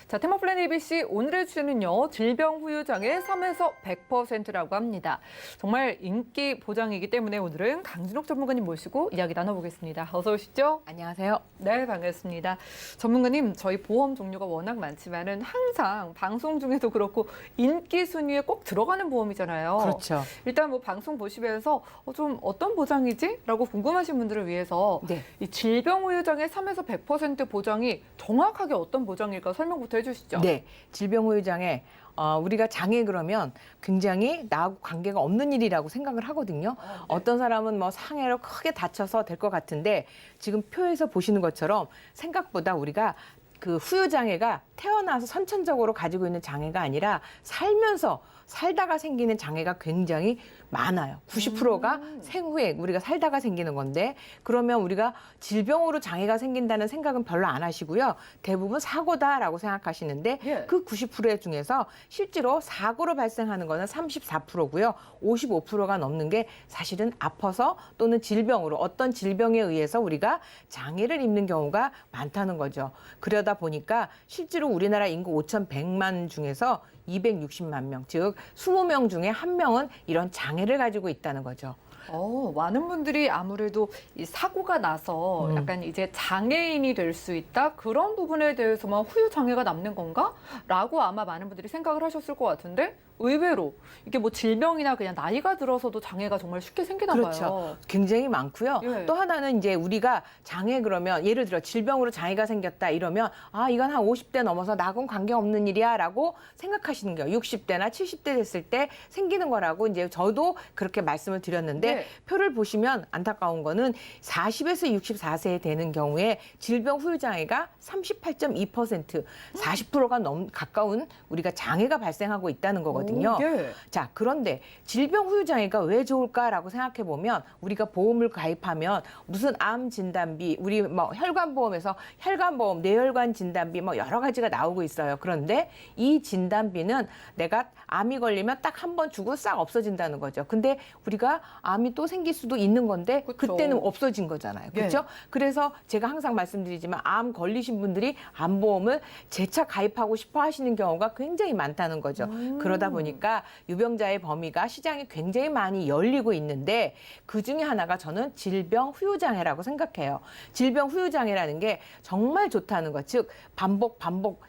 자, 테마 플랜 ABC 오늘의 주제는요. 질병 후유장애 3에서 100%라고 합니다. 정말 인기 보장이기 때문에 오늘은 강진옥 전문가님 모시고 이야기 나눠보겠습니다. 어서 오시죠. 안녕하세요. 네, 반갑습니다. 전문가님, 저희 보험 종류가 워낙 많지만은 항상 방송 중에도 그렇고 인기 순위에 꼭 들어가는 보험이잖아요. 그렇죠. 일단 뭐 방송 보시면서 좀 어떤 보장이지? 라고 궁금하신 분들을 위해서 네. 이 질병 후유장애 3에서 100% 보장이 정확하게 어떤 보장일까 설명부터 해주시죠. 네. 질병 후유장애 우리가 장애 그러면 굉장히 나하고 관계가 없는 일이라고 생각을 하거든요. 네. 어떤 사람은 뭐 상해로 크게 다쳐서 될 것 같은데 지금 표에서 보시는 것처럼 생각보다 우리가 그 후유장애가 태어나서 선천적으로 가지고 있는 장애가 아니라 살다가 생기는 장애가 굉장히 많아요. 90%가 생후에 우리가 살다가 생기는 건데 그러면 우리가 질병으로 장애가 생긴다는 생각은 별로 안 하시고요. 대부분 사고다라고 생각하시는데 예. 그 90% 중에서 실제로 사고로 발생하는 거는 34%고요. 55%가 넘는 게 사실은 아파서 또는 질병으로 어떤 질병에 의해서 우리가 장애를 입는 경우가 많다는 거죠. 그러다 보니까 실제로 우리나라 인구 5,100만 중에서 260만 명, 즉 20명 중에 1명은 이런 장애를 가지고 있다는 거죠. 많은 분들이 아무래도 이 사고가 나서 약간 이제 장애인이 될 수 있다? 그런 부분에 대해서만 후유장애가 남는 건가? 라고 아마 많은 분들이 생각을 하셨을 것 같은데 의외로 이게 뭐 질병이나 그냥 나이가 들어서도 장애가 정말 쉽게 생기나 봐요. 그렇죠. 굉장히 많고요. 예. 또 하나는 이제 우리가 장애 그러면 예를 들어 질병으로 장애가 생겼다 이러면 이건 한 50대 넘어서 나하고는 관계없는 일이야 라고 생각하시는 거예요. 60대나 70대 됐을 때 생기는 거라고 이제 저도 그렇게 말씀을 드렸는데 네. 표를 보시면 안타까운 거는 40에서 64세 되는 경우에 질병 후유장애가 38.2%, 40%가 가까운 우리가 장애가 발생하고 있다는 거거든요. 예. 자, 그런데 질병 후유장애가 왜 좋을까라고 생각해 보면 우리가 보험을 가입하면 무슨 암 진단비, 우리 뭐 혈관보험에서 혈관보험, 뇌혈관 진단비 뭐 여러 가지가 나오고 있어요. 그런데 이 진단비는 내가 암이 걸리면 딱 한 번 주고 싹 없어진다는 거죠. 근데 우리가 암이 또 생길 수도 있는 건데 그쵸. 그때는 없어진 거잖아요. 그렇죠? 예. 그래서 제가 항상 말씀드리지만 암 걸리신 분들이 암보험을 재차 가입하고 싶어 하시는 경우가 굉장히 많다는 거죠. 그러다 보니까 보니까 유병자의 범위가 시장이 굉장히 많이 열리고 있는데 그 중에 하나가 저는 질병 후유장애라고 생각해요. 질병 후유장애라는 게 정말 좋다는 것. 즉 반복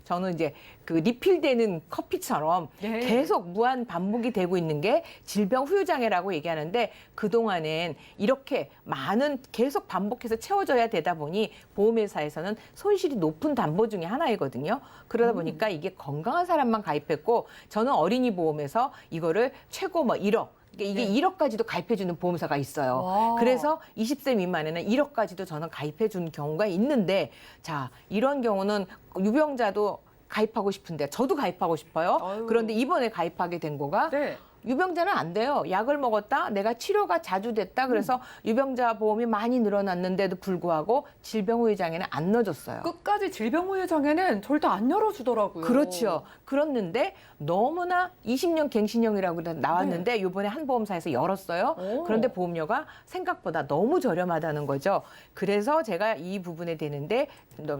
저는 이제 그 리필되는 커피처럼 네. 계속 무한 반복이 되고 있는 게 질병 후유장애라고 얘기하는데 그동안엔 이렇게 많은 계속 반복해서 채워져야 되다 보니 보험회사에서는 손실이 높은 담보 중에 하나이거든요. 그러다 보니까 이게 건강한 사람만 가입했고 저는 어린이 보험에서 이거를 최고 뭐 1억 이게 1억까지도 가입해주는 보험사가 있어요. 와. 그래서 20세 미만에는 1억까지도 저는 가입해주는 경우가 있는데 자 이런 경우는 유병자도 가입하고 싶은데 저도 가입하고 싶어요. 아유. 그런데 이번에 가입하게 된 거가 네. 유병자는 안 돼요. 약을 먹었다. 내가 치료가 자주 됐다. 그래서 유병자 보험이 많이 늘어났는데도 불구하고 질병후유장애는 안 넣어줬어요. 끝까지 질병후유장애는 절대 안 열어주더라고요. 그렇죠. 그렇는데 너무나 20년 갱신형이라고 나왔는데 이번에 한 보험사에서 열었어요. 오. 그런데 보험료가 생각보다 너무 저렴하다는 거죠. 그래서 제가 이 부분에 대는데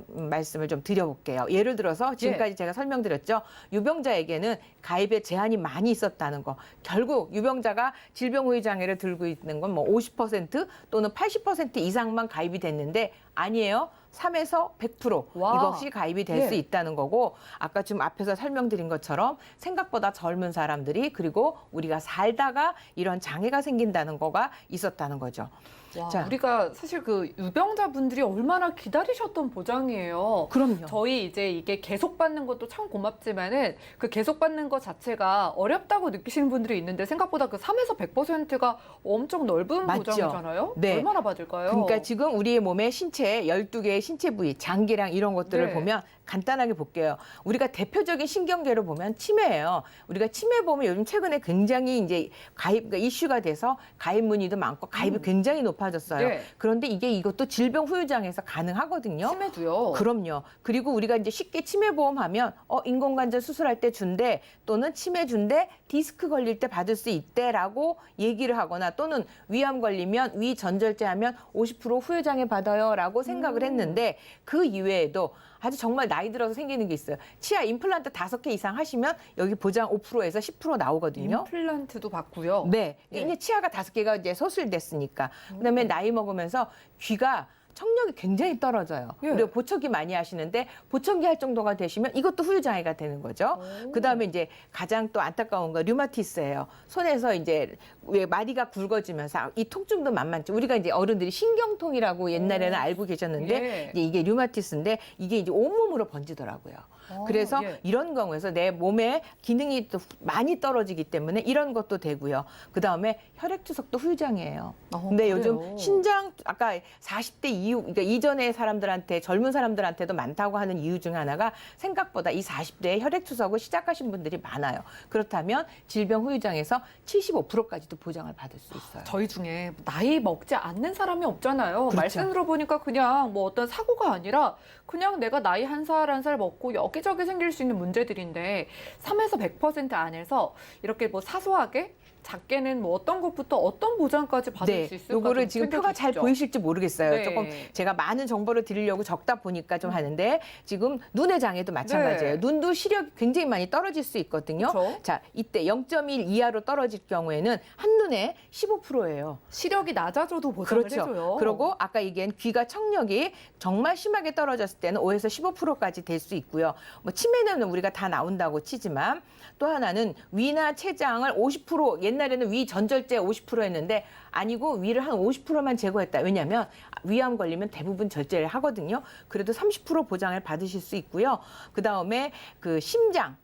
말씀을 좀 드려볼게요. 예를 들어서 지금까지 제가 설명드렸죠. 유병자에게는 가입에 제한이 많이 있었다는 거. 결국 유병자가 질병후유장애를 들고 있는 건 뭐 50% 또는 80% 이상만 가입이 됐는데 아니에요. 3에서 100% 와. 이것이 가입이 될 수 예. 있다는 거고 아까 좀 앞에서 설명드린 것처럼 생각보다 젊은 사람들이 그리고 우리가 살다가 이런 장애가 생긴다는 거가 있었다는 거죠. 와, 자. 우리가 사실 그 유병자분들이 얼마나 기다리셨던 보장이에요. 그럼요. 저희 이제 이게 계속 받는 것도 참 고맙지만은 그 계속 받는 것 자체가 어렵다고 느끼시는 분들이 있는데 생각보다 그 3에서 100%가 엄청 넓은 맞죠. 보장이잖아요. 네. 얼마나 받을까요? 그러니까 지금 우리의 몸에 신체 12개의 신체 부위, 장기랑 이런 것들을 네. 보면 간단하게 볼게요. 우리가 대표적인 신경계로 보면 치매예요. 우리가 치매 보면 요즘 최근에 굉장히 이제 가입 그러니까 이슈가 돼서 가입 문의도 많고 가입이 굉장히 높아졌어요. 네. 그런데 이것도 질병 후유장애에서 가능하거든요. 치매도요. 그럼요. 그리고 우리가 이제 쉽게 치매 보험하면 인공관절 수술할 때 준대 또는 치매 준대 디스크 걸릴 때 받을 수 있대라고 얘기를 하거나 또는 위암 걸리면 위 전절제 하면 50% 후유장애 받아요라고 생각을 했는데 그 이외에도 아주 정말 나이 들어서 생기는 게 있어요. 치아 임플란트 5개 이상 하시면 여기 보장 5%에서 10% 나오거든요. 임플란트도 받고요. 네. 예. 이제 치아가 5개가 이제 소실됐으니까. 그다음에 나이 먹으면서 귀가 청력이 굉장히 떨어져요. 예. 우리가 보청기 많이 하시는데 보청기 할 정도가 되시면 이것도 후유장애가 되는 거죠. 그다음에 이제 가장 또 안타까운 거 류마티스예요. 손에서 이제 왜 마디가 굵어지면서 이 통증도 만만치. 우리가 이제 어른들이 신경통이라고 옛날에는 알고 계셨는데 예. 이제 이게 류마티스인데 이게 이제 온몸으로 번지더라고요. 그래서 예. 이런 경우에서 내 몸에 기능이 또 많이 떨어지기 때문에 이런 것도 되고요. 그다음에 혈액투석도 후유장애예요. 근데 그래요? 요즘 신장 아까 40대 이후 그러니까 이전의 사람들한테 젊은 사람들한테도 많다고 하는 이유 중 하나가 생각보다 이 40대에 혈액투석을 시작하신 분들이 많아요. 그렇다면 질병 후유장에서 75%까지도 보장을 받을 수 있어요. 저희 중에 나이 먹지 않는 사람이 없잖아요. 그렇죠. 말씀 들어보니까 그냥 뭐 어떤 사고가 아니라 그냥 내가 나이 한 살 먹고 여기저기 생길 수 있는 문제들인데 3에서 100% 안에서 이렇게 뭐 사소하게 작게는 뭐 어떤 것부터 어떤 보장까지 받을 수 있을까? 요거를 좀 지금 표가 잘 챙겨주시죠. 보이실지 모르겠어요. 네. 조금 제가 많은 정보를 드리려고 적다 보니까 좀 하는데 지금 눈의 장애도 마찬가지예요. 네. 눈도 시력이 굉장히 많이 떨어질 수 있거든요. 그렇죠. 자, 이때 0.1 이하로 떨어질 경우에는 한눈에 15%예요. 시력이 낮아져도 보장을 그렇죠. 해줘요. 그리고 아까 얘기한 귀가 청력이 정말 심하게 떨어졌을 때는 5에서 15%까지 될 수 있고요. 뭐 치매는 우리가 다 나온다고 치지만 또 하나는 위나 췌장을 50% 옛날에는 위 전절제 50%였는데 아니고 위를 한 50%만 제거했다. 왜냐하면 위암 걸리면 대부분 절제를 하거든요. 그래도 30% 보장을 받으실 수 있고요. 그다음에 그 심장을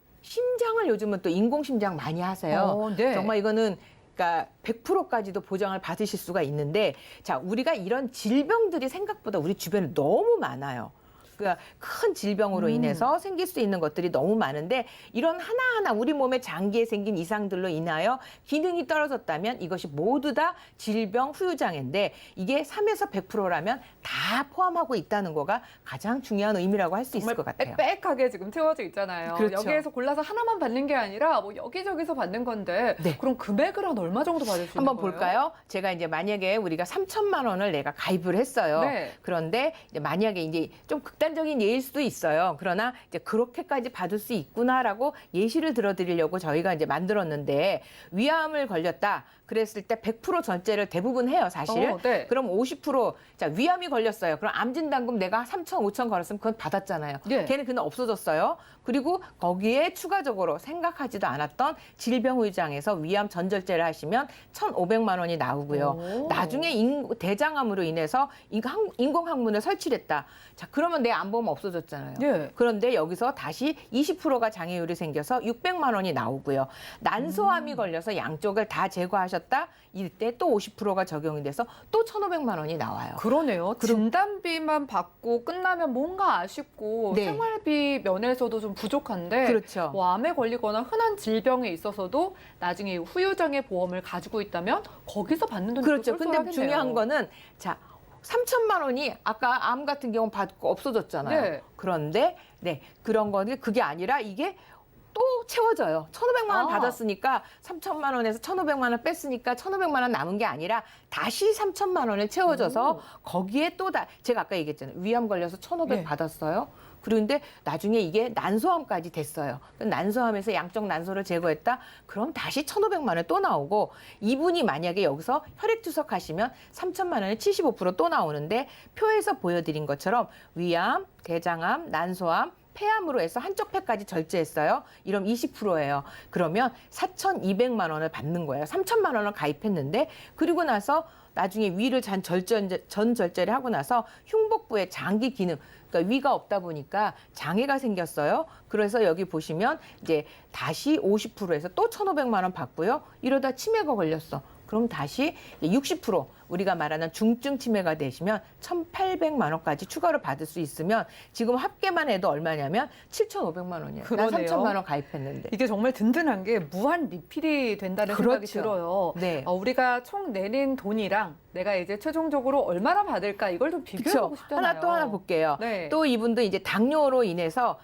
요즘은 또 인공심장 많이 하세요. 네. 정말 이거는 그러니까 100%까지도 보장을 받으실 수가 있는데 자 우리가 이런 질병들이 생각보다 우리 주변에 너무 많아요. 그러니까 큰 질병으로 인해서 생길 수 있는 것들이 너무 많은데 이런 하나하나 우리 몸의 장기에 생긴 이상들로 인하여 기능이 떨어졌다면 이것이 모두 다 질병 후유장애인데 이게 3에서 100%라면 다 포함하고 있다는 거가 가장 중요한 의미라고 할 수 있을 것 같아요. 빽빽하게 지금 채워져 있잖아요. 그렇죠. 여기에서 골라서 하나만 받는 게 아니라 뭐 여기저기서 받는 건데 네. 그럼 금액을 한 얼마 정도 받을 수 있는 한번 거예요? 볼까요? 제가 이제 만약에 우리가 3천만 원을 내가 가입을 했어요. 네. 그런데 이제 만약에 이제 좀 극단 극단적인 예일 수도 있어요. 그러나 이제 그렇게까지 받을 수 있구나라고 예시를 들어드리려고 저희가 이제 만들었는데 위암을 걸렸다. 그랬을 때 100% 전제를 대부분 해요, 사실. 네. 그럼 50% 자, 위암이 걸렸어요. 그럼 암진단금 내가 3천, 5천 걸었으면 그건 받았잖아요. 예. 걔는 그냥 없어졌어요. 그리고 거기에 추가적으로 생각하지도 않았던 질병의장에서 위암 전절제를 하시면 1,500만 원이 나오고요. 오. 나중에 대장암으로 인해서 인공항문을 설치를 했다. 자, 그러면 내 암보험 없어졌잖아요. 예. 그런데 여기서 다시 20%가 장애율이 생겨서 600만 원이 나오고요. 난소암이 걸려서 양쪽을 다 제거하셨다. 이때 또 50%가 적용이 돼서 또 1,500만 원이 나와요. 그러네요. 진단비만 받고 끝나면 뭔가 아쉽고 네. 생활비 면에서도 좀 부족한데 그렇죠. 뭐 암에 걸리거나 흔한 질병에 있어서도 나중에 후유장애 보험을 가지고 있다면 거기서 받는 돈이 그렇죠. 또 근데 쏠쏠하겠네요. 중요한 거는 자 3천만 원이 아까 암 같은 경우 받고 없어졌잖아요. 네. 그런데 네 그런 거는 그게 아니라 이게 또 채워져요. 1,500만 원 아. 받았으니까 3천만 원에서 1,500만 원 뺐으니까 1,500만 원 남은 게 아니라 다시 3천만 원을 채워져서 거기에 또 제가 아까 얘기했잖아요. 위암 걸려서 1,500 네. 받았어요. 그런데 나중에 이게 난소암까지 됐어요. 난소암에서 양쪽 난소를 제거했다? 그럼 다시 1,500만 원 또 나오고 이분이 만약에 여기서 혈액투석 하시면 3천만 원에 75%또 나오는데 표에서 보여드린 것처럼 위암, 대장암, 난소암, 폐암으로 해서 한쪽 폐까지 절제했어요. 이러면 20%예요. 그러면 4,200만 원을 받는 거예요. 3천만 원을 가입했는데 그리고 나서 나중에 위를 전 절제를 하고 나서 흉복부의 장기 기능, 그러니까 위가 없다 보니까 장애가 생겼어요. 그래서 여기 보시면 이제 다시 50%에서 또 1,500만 원 받고요. 이러다 치매가 걸렸어. 그럼 다시 60% 우리가 말하는 중증 치매가 되시면 1,800만 원까지 추가로 받을 수 있으면 지금 합계만 해도 얼마냐면 7,500만 원이에요. 난 그러네요. 3천만 원 가입했는데. 이게 정말 든든한 게 무한 리필이 된다는 생각이 그렇죠. 들어요. 네. 우리가 총 내는 돈이랑 내가 이제 최종적으로 얼마나 받을까 이걸 좀 비교해보고 그렇죠. 싶잖아요. 하나 볼게요. 네. 또 이분도 이제 당뇨로 인해서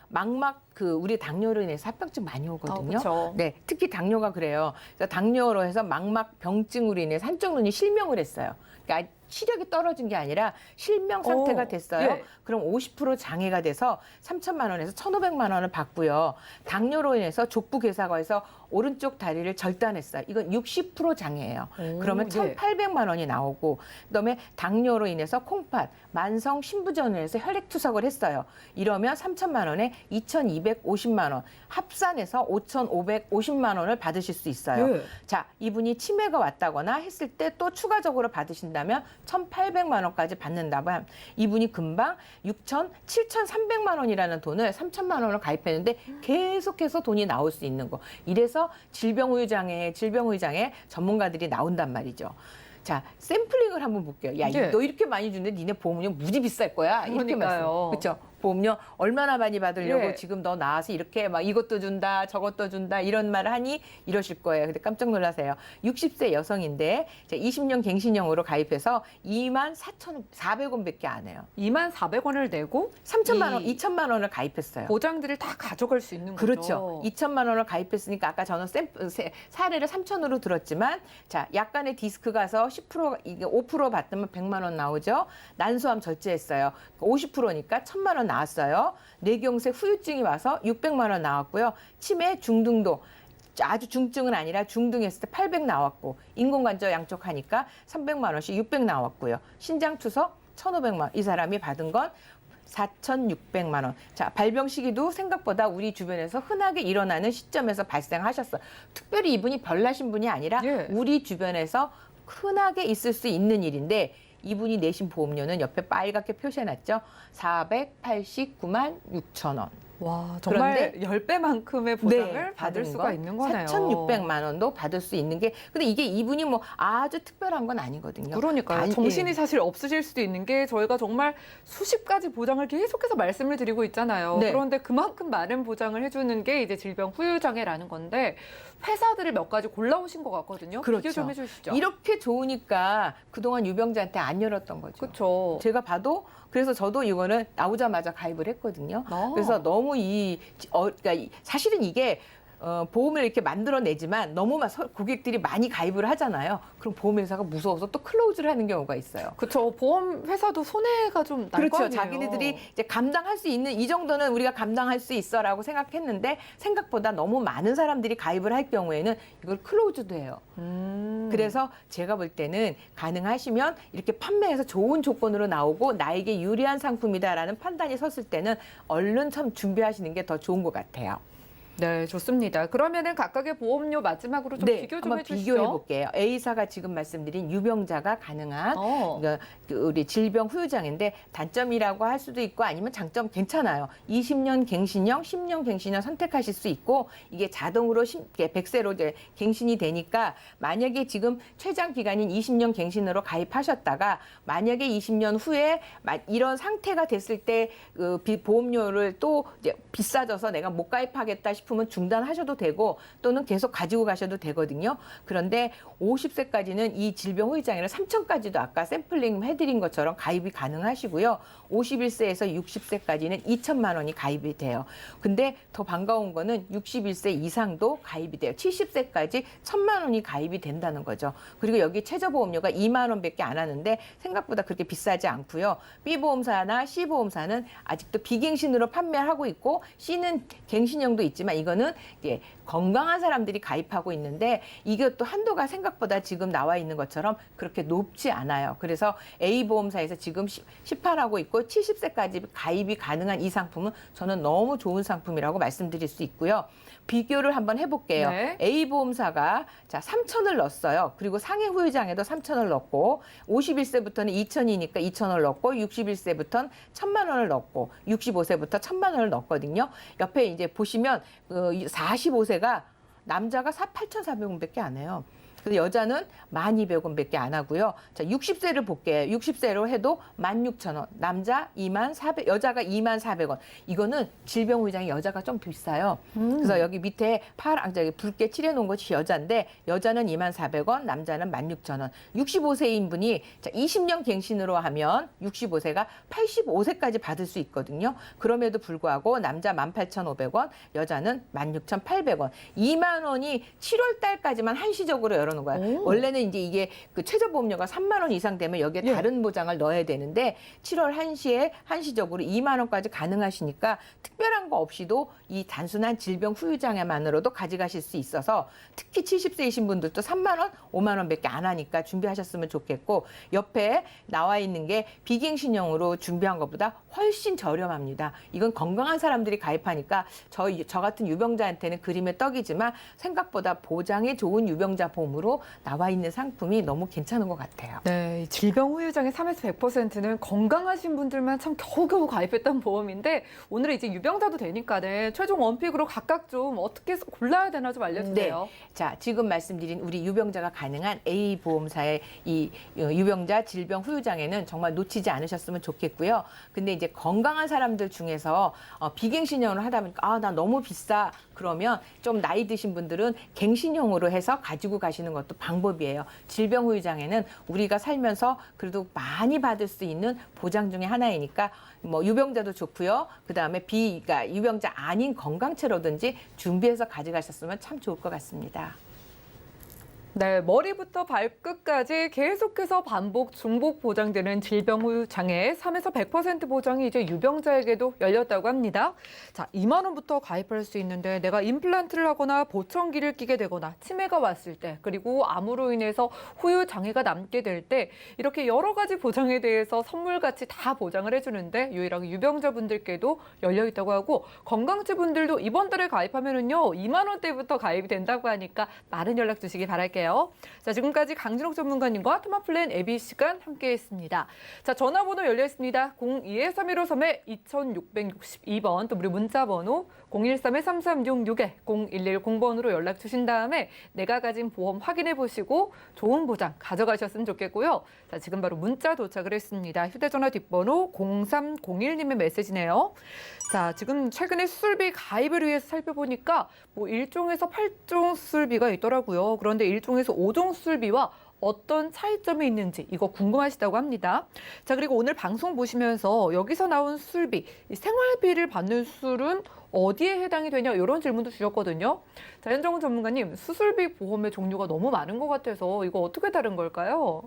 우리 당뇨로 인해서 합병증 많이 오거든요. 그렇죠. 네, 특히 당뇨가 그래요. 그래서 당뇨로 해서 망막 병증으로 인해서 한쪽 눈이 실명을 했어요. 그러니까 시력이 떨어진 게 아니라 실명 상태가 됐어요. 예. 그럼 50% 장애가 돼서 3천만 원에서 1,500만 원을 받고요. 당뇨로 인해서 족부 괴사가에서 오른쪽 다리를 절단했어요. 이건 60% 장애예요. 그러면 예. 1,800만 원이 나오고 그다음에 당뇨로 인해서 콩팥, 만성 신부전으로 해서 혈액 투석을 했어요. 이러면 3천만 원에 2,250만 원, 합산해서 5,550만 원을 받으실 수 있어요. 예. 자, 이분이 치매가 왔다거나 했을 때 또 추가적으로 받으신다면 1,800만 원까지 받는다면 이분이 금방 7,300만 원이라는 돈을 3천만 원을 가입했는데 계속해서 돈이 나올 수 있는 거. 이래서 질병의장애 전문가들이 나온단 말이죠. 자, 샘플링을 한번 볼게요. 야, 네. 너 이렇게 많이 주는데 니네 보험료 무지 비쌀 거야. 이렇게 그러니까요. 말씀. 그렇죠? 보험료 얼마나 많이 받으려고 예. 지금 너 나와서 이렇게 막 이것도 준다, 저것도 준다 이런 말을 하니 이러실 거예요. 근데 깜짝 놀라세요. 60세 여성인데 20년 갱신형으로 가입해서 24,400원밖에 안 해요. 24,000원을 내고 3천만 원, 2천만 원을 가입했어요. 보장들을 다 가져갈 수 있는 거죠. 그렇죠. 2천만 원을 가입했으니까 아까 저는 사례를 3천으로 들었지만 자, 약간의 디스크 가서 10% 이게 5% 받으면 100만 원 나오죠. 난소암 절제했어요. 50%니까 1,000만 원 나왔어요. 뇌경색 후유증이 와서 600만 원 나왔고요. 치매 중등도 아주 중증은 아니라 중등했을 때 800 나왔고 인공관절 양쪽 하니까 300만 원씩 600 나왔고요. 신장 투석 1,500만 원. 이 사람이 받은 건 4,600만 원. 자, 발병 시기도 생각보다 우리 주변에서 흔하게 일어나는 시점에서 발생하셨어요. 특별히 이분이 별나신 분이 아니라 예. 우리 주변에서 흔하게 있을 수 있는 일인데 이분이 내신 보험료는 옆에 빨갛게 표시해놨죠. 489만 6천 원. 와, 정말 10배만큼의 보장을 받을 수가 있는 거네요. 4,600만 원도 받을 수 있는 게 근데 이게 이분이 뭐 아주 특별한 건 아니거든요. 그러니까요. 정신이 예. 사실 없으실 수도 있는 게 저희가 정말 수십 가지 보장을 계속해서 말씀을 드리고 있잖아요. 네. 그런데 그만큼 많은 보장을 해주는 게 이제 질병 후유장애라는 건데 회사들을 몇 가지 골라오신 것 같거든요. 그렇죠. 비교 좀 해주시죠. 이렇게 좋으니까 그동안 유병자한테 안 열었던 거죠. 그렇죠. 제가 봐도 그래서 저도 이거는 나오자마자 가입을 했거든요. 그래서 너무 그러니까 사실은 이게 보험을 이렇게 만들어내지만 너무 고객들이 많이 가입을 하잖아요. 그럼 보험회사가 무서워서 또 클로즈를 하는 경우가 있어요. 그렇죠. 보험 회사도 손해가 좀 날 거 그렇죠. 아니에요. 자기네들이 이제 감당할 수 있는 이 정도는 우리가 감당할 수 있어라고 생각했는데 생각보다 너무 많은 사람들이 가입을 할 경우에는 이걸 클로즈도 해요. 그래서 제가 볼 때는 가능하시면 이렇게 판매해서 좋은 조건으로 나오고 나에게 유리한 상품이다라는 판단이 섰을 때는 얼른 참 준비하시는 게 더 좋은 것 같아요. 네, 좋습니다. 그러면은 각각의 보험료 마지막으로 좀 비교 좀 한번 해주시죠. 비교해 볼게요. A사가 지금 말씀드린 유병자가 가능한 그러니까 우리 질병 후유장애인데 단점이라고 할 수도 있고 아니면 장점 괜찮아요. 20년 갱신형, 10년 갱신형 선택하실 수 있고 이게 자동으로 100세로 이제 갱신이 되니까 만약에 지금 최장 기간인 20년 갱신으로 가입하셨다가 만약에 20년 후에 이런 상태가 됐을 때 그 보험료를 또 이제 비싸져서 내가 못 가입하겠다 싶으면 중단하셔도 되고 또는 계속 가지고 가셔도 되거든요. 그런데 50세까지는 이 질병 후유장애를 3천까지도 아까 샘플링 해드린 것처럼 가입이 가능하시고요. 51세에서 60세까지는 2천만 원이 가입이 돼요. 근데 더 반가운 거는 61세 이상도 가입이 돼요. 70세까지 1천만 원이 가입이 된다는 거죠. 그리고 여기 최저보험료가 2만 원밖에 안 하는데 생각보다 그렇게 비싸지 않고요. B보험사나 C보험사는 아직도 비갱신으로 판매하고 있고 C는 갱신형도 있지만 이거는 이제 건강한 사람들이 가입하고 있는데 이것도 한도가 생각보다 지금 나와 있는 것처럼 그렇게 높지 않아요. 그래서 A보험사에서 지금 시판하고 있고 70세까지 가입이 가능한 이 상품은 저는 너무 좋은 상품이라고 말씀드릴 수 있고요. 비교를 한번 해볼게요. 네. A보험사가 자 3천을 넣었어요. 그리고 상해 후유장애도 3천을 넣고 51세부터는 2천이니까 2천을 넣고 61세부터는 1천만 원을 넣고 65세부터 1천만 원을 넣었거든요. 옆에 이제 보시면 45세가 남자가 8,400원밖에 안 해요. 근데 여자는 1,200원밖에 안 하고요. 자, 60세를 볼게요. 60세로 해도 16,000원. 남자 24,400, 여자가 24,400원. 이거는 질병 후유장애 여자가 좀 비싸요. 그래서 여기 밑에 저기 붉게 칠해놓은 것이 여자인데 여자는 24,400원, 남자는 16,000원. 65세인 분이 자, 20년 갱신으로 하면 65세가 85세까지 받을 수 있거든요. 그럼에도 불구하고 남자 18,500원, 여자는 16,800원. 2만 원이 7월 달까지만 한시적으로 열어 놓은 거야. 원래는 이제 이게 그 최저보험료가 3만 원 이상 되면 여기에 다른 보장을 넣어야 되는데 7월 한시적으로 2만 원까지 가능하시니까 특별한 거 없이도 이 단순한 질병 후유장애만으로도 가져가실 수 있어서 특히 70세이신 분들도 3만 원, 5만 원밖에 안 하니까 준비하셨으면 좋겠고 옆에 나와 있는 게 비갱신형으로 준비한 것보다 훨씬 저렴합니다. 이건 건강한 사람들이 가입하니까 저 같은 유병자한테는 그림의 떡이지만 생각보다 보장이 좋은 유병자 보험으로 나와 있는 상품이 너무 괜찮은 것 같아요. 네, 질병 후유장애 3에서 100%는 건강하신 분들만 참 겨우겨우 가입했던 보험인데 오늘은 이제 유병자도 되니까는 최종 원픽으로 각각 좀 어떻게 해서 골라야 되나 좀 알려주세요. 네. 자, 지금 말씀드린 우리 유병자가 가능한 A 보험사의 이 유병자 질병 후유장애는 정말 놓치지 않으셨으면 좋겠고요. 근데 이제 건강한 사람들 중에서 비갱신형으로 하다 보니까 나 너무 비싸. 그러면 좀 나이 드신 분들은 갱신형으로 해서 가지고 가시는 것도 방법이에요. 질병 후유장애는 우리가 살면서 그래도 많이 받을 수 있는 보장 중에 하나이니까 뭐 유병자도 좋고요. 그다음에 그러니까 유병자 아닌 건강체로든지 준비해서 가져가셨으면 참 좋을 것 같습니다. 네, 머리부터 발끝까지 계속해서 반복, 중복 보장되는 질병 후유장애 3에서 100% 보장이 이제 유병자에게도 열렸다고 합니다. 자, 2만 원부터 가입할 수 있는데 내가 임플란트를 하거나 보청기를 끼게 되거나 치매가 왔을 때 그리고 암으로 인해서 후유장애가 남게 될 때 이렇게 여러 가지 보장에 대해서 선물같이 다 보장을 해주는데 유일하게 유병자분들께도 열려 있다고 하고 건강체 분들도 이번 달에 가입하면은요 2만 원대부터 가입이 된다고 하니까 많은 연락 주시기 바랄게요. 자, 지금까지 강진옥 전문가님과 토마플랜 애비 시간 함께했습니다. 자, 전화번호 열려 있습니다. 02-3153-2662번 또 우리 문자번호 013-3366-0110번으로 연락 주신 다음에 내가 가진 보험 확인해 보시고 좋은 보장 가져가셨으면 좋겠고요. 자, 지금 바로 문자 도착을 했습니다. 휴대전화 뒷번호 0301님의 메시지네요. 자, 지금 최근에 수술비 가입을 위해서 살펴보니까 뭐 1종에서 8종 수술비가 있더라고요. 그런데 1종에서 5종 수술비와 어떤 차이점이 있는지 이거 궁금하시다고 합니다. 자, 그리고 오늘 방송 보시면서 여기서 나온 수술비, 이 생활비를 받는 수술은 어디에 해당이 되냐 이런 질문도 주셨거든요. 자, 현정훈 전문가님, 수술비 보험의 종류가 너무 많은 것 같아서 이거 어떻게 다른 걸까요?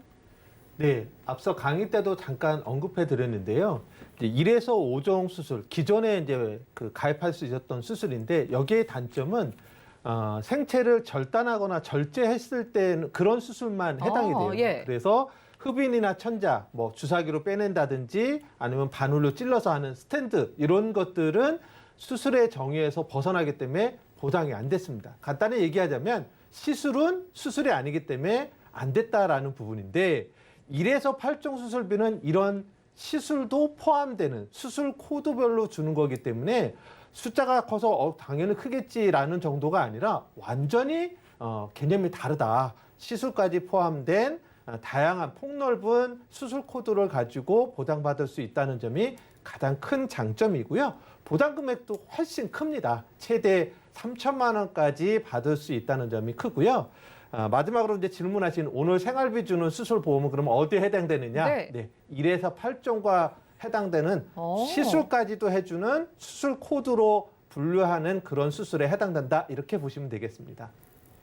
네, 앞서 강의 때도 잠깐 언급해 드렸는데요. 이제 1에서 5종 수술, 기존에 이제 그 가입할 수 있었던 수술인데 여기의 단점은 생체를 절단하거나 절제했을 때 그런 수술만 해당이 돼요. 예. 그래서 흡인이나 천자, 뭐 주사기로 빼낸다든지 아니면 바늘로 찔러서 하는 스텐드 이런 것들은 수술의 정의에서 벗어나기 때문에 보장이 안 됐습니다. 간단히 얘기하자면 시술은 수술이 아니기 때문에 안 됐다라는 부분인데 1에서 8종 수술비는 이런 시술도 포함되는 수술 코드별로 주는 거기 때문에 숫자가 커서 당연히 크겠지라는 정도가 아니라 완전히 개념이 다르다. 시술까지 포함된 다양한 폭넓은 수술 코드를 가지고 보장받을 수 있다는 점이 가장 큰 장점이고요. 보장 금액도 훨씬 큽니다. 최대 3천만 원까지 받을 수 있다는 점이 크고요. 마지막으로 이제 질문하신 오늘 생활비 주는 수술 보험은 그럼 어디에 해당되느냐? 네. 1에서 8종과 해당되는 시술까지도 해주는 수술 코드로 분류하는 그런 수술에 해당된다. 이렇게 보시면 되겠습니다.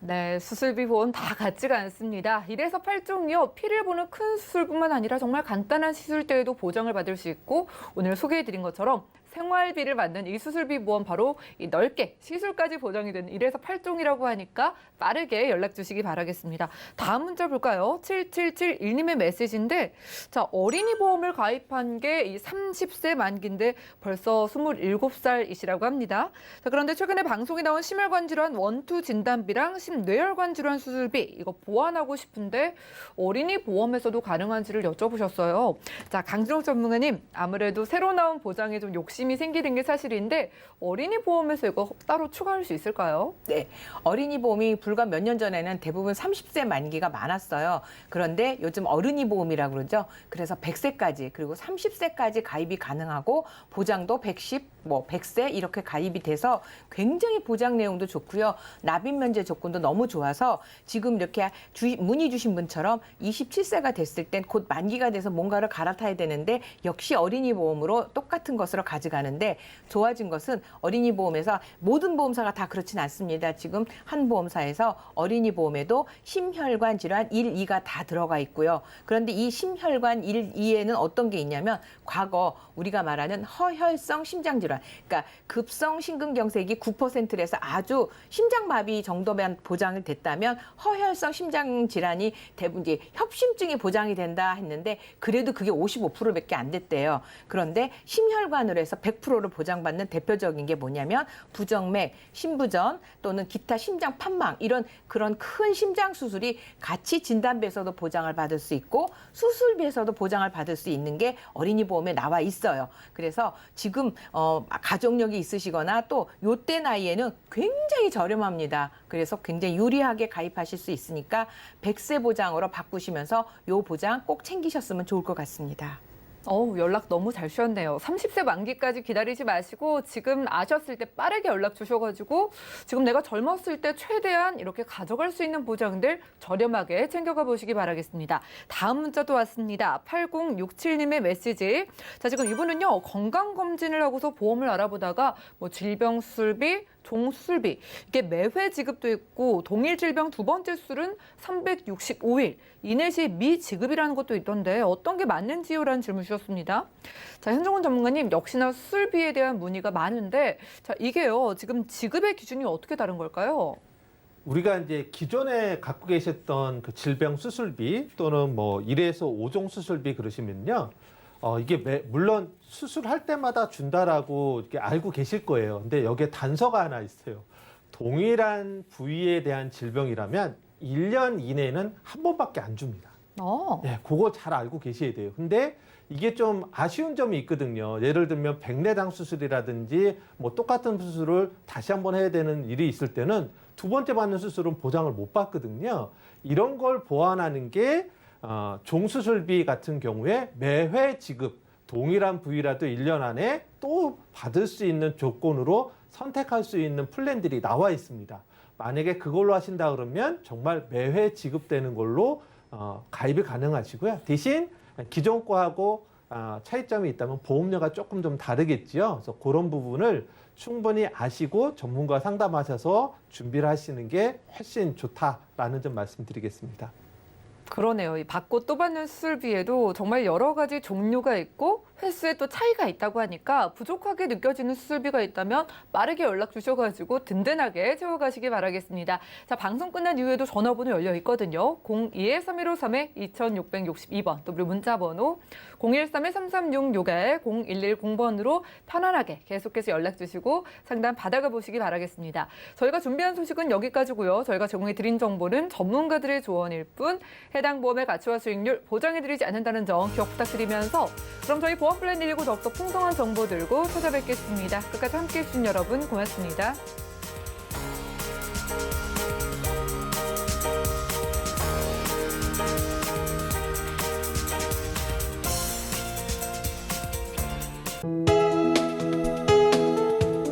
네, 수술비 보험 다 같지가 않습니다. 1에서 8종이요. 피를 보는 큰 수술뿐만 아니라 정말 간단한 시술 때에도 보장을 받을 수 있고 오늘 소개해드린 것처럼 생활비를 받는 이 수술비 보험 바로 이 넓게 시술까지 보장이 되는 1에서 8종이라고 하니까 빠르게 연락 주시기 바라겠습니다. 다음 문자 볼까요? 7771님의 메시지인데 자, 어린이 보험을 가입한 게 이 30세 만기인데 벌써 27살이시라고 합니다. 자, 그런데 최근에 방송에 나온 심혈관 질환 원투 진단비랑 심뇌혈관 질환 수술비 이거 보완하고 싶은데 어린이 보험에서도 가능한지를 여쭤보셨어요. 자, 강진욱 전문가님 아무래도 새로 나온 보장에 좀 욕심이 생기는 게 사실인데 어린이 보험에서 이거 따로 추가할 수 있을까요? 네, 어린이 보험이 불과 몇 년 전에는 대부분 30세 만기가 많았어요. 그런데 요즘 어른이 보험이라고 그러죠. 그래서 100세까지 그리고 30세까지 가입이 가능하고 보장도 110, 100세 이렇게 가입이 돼서 굉장히 보장 내용도 좋고요. 납입 면제 조건도 너무 좋아서 지금 이렇게 문의 주신 분처럼 27세가 됐을 땐 곧 만기가 돼서 뭔가를 갈아타야 되는데 역시 어린이 보험으로 똑같은 것으로 가져가는데 좋아진 것은 어린이 보험에서 모든 보험사가 다 그렇진 않습니다. 지금 한 보험사에서 어린이 보험에도 심혈관 질환 1, 2가 다 들어가 있고요. 그런데 이 심혈관 1, 2에는 어떤 게 있냐면 과거 우리가 말하는 허혈성 심장질환, 그러니까 급성 심근경색이 9%에서 아주 심장마비 정도만 보장이 됐다면 허혈성 심장질환이 대부분 이제 협심증이 보장이 된다 했는데 그래도 그게 55%밖에 안 됐대요. 그런데 심혈관으로 해서 100%를 보장받는 대표적인 게 뭐냐면 부정맥, 심부전 또는 기타 심장 판망 이런 그런 큰 심장 수술이 같이 진단비에서도 보장을 받을 수 있고 수술비에서도 보장을 받을 수 있는 게 어린이 보험에 나와 있어요. 그래서 지금 가족력이 있으시거나 또 요때 나이에는 굉장히 저렴합니다. 그래서 굉장히 유리하게 가입하실 수 있으니까 100세 보장으로 바꾸시면서 요 보장 꼭 챙기셨으면 좋을 것 같습니다. 연락 너무 잘 주셨네요. 30세 만기까지 기다리지 마시고 지금 아셨을 때 빠르게 연락 주셔가지고 지금 내가 젊었을 때 최대한 이렇게 가져갈 수 있는 보장들 저렴하게 챙겨가 보시기 바라겠습니다. 다음 문자도 왔습니다. 8067님의 메시지. 자, 지금 이분은요 건강검진을 하고서 보험을 알아보다가 뭐 질병 수술비, 종수술비 이게 매회 지급도 있고 동일 질병 두 번째 수술은 365일 이내 시 미지급이라는 것도 있던데 어떤 게 맞는지요라는 질문 주셨습니다. 자, 현정훈 전문가님 역시나 수술비에 대한 문의가 많은데 자, 이게요 지금 지급의 기준이 어떻게 다른 걸까요? 우리가 이제 기존에 갖고 계셨던 그 질병 수술비 또는 뭐 1에서 5종 수술비 그러시면요. 이게 물론 수술할 때마다 준다라고 이렇게 알고 계실 거예요. 근데 여기에 단서가 하나 있어요. 동일한 부위에 대한 질병이라면 1년 이내는 한 번밖에 안 줍니다. 네, 그거 잘 알고 계셔야 돼요. 근데 이게 좀 아쉬운 점이 있거든요. 예를 들면 백내장 수술이라든지 뭐 똑같은 수술을 다시 한번 해야 되는 일이 있을 때는 두 번째 받는 수술은 보장을 못 받거든요. 이런 걸 보완하는 게 종수술비 같은 경우에 매회 지급, 동일한 부위라도 1년 안에 또 받을 수 있는 조건으로 선택할 수 있는 플랜들이 나와 있습니다. 만약에 그걸로 하신다 그러면 정말 매회 지급되는 걸로 가입이 가능하시고요. 대신 기존 거하고 차이점이 있다면 보험료가 조금 좀 다르겠지요. 그래서 그런 부분을 충분히 아시고 전문가 상담하셔서 준비를 하시는 게 훨씬 좋다라는 점 말씀드리겠습니다. 그러네요. 이 받고 또 받는 수술비에도 정말 여러 가지 종류가 있고 횟수에 또 차이가 있다고 하니까 부족하게 느껴지는 수술비가 있다면 빠르게 연락 주셔가지고 든든하게 채워가시기 바라겠습니다. 자, 방송 끝난 이후에도 전화번호 열려 있거든요. 02-3153-2662번 또 그리고 문자번호 013-336-0110번으로 편안하게 계속해서 연락 주시고 상담 받아가 보시기 바라겠습니다. 저희가 준비한 소식은 여기까지고요. 저희가 제공해드린 정보는 전문가들의 조언일 뿐 해당 보험의 가치와 수익률 보장해드리지 않는다는 점 기억 부탁드리면서 그럼 저희 보험 플랜 119 더욱더 풍성한 정보 들고 찾아뵙겠습니다. 끝까지 함께해 주신 여러분 고맙습니다.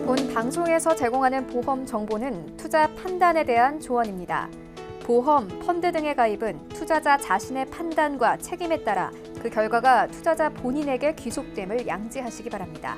본 방송에서 제공하는 보험 정보는 투자 판단에 대한 조언입니다. 보험, 펀드 등의 가입은 투자자 자신의 판단과 책임에 따라 그 결과가 투자자 본인에게 귀속됨을 양지하시기 바랍니다.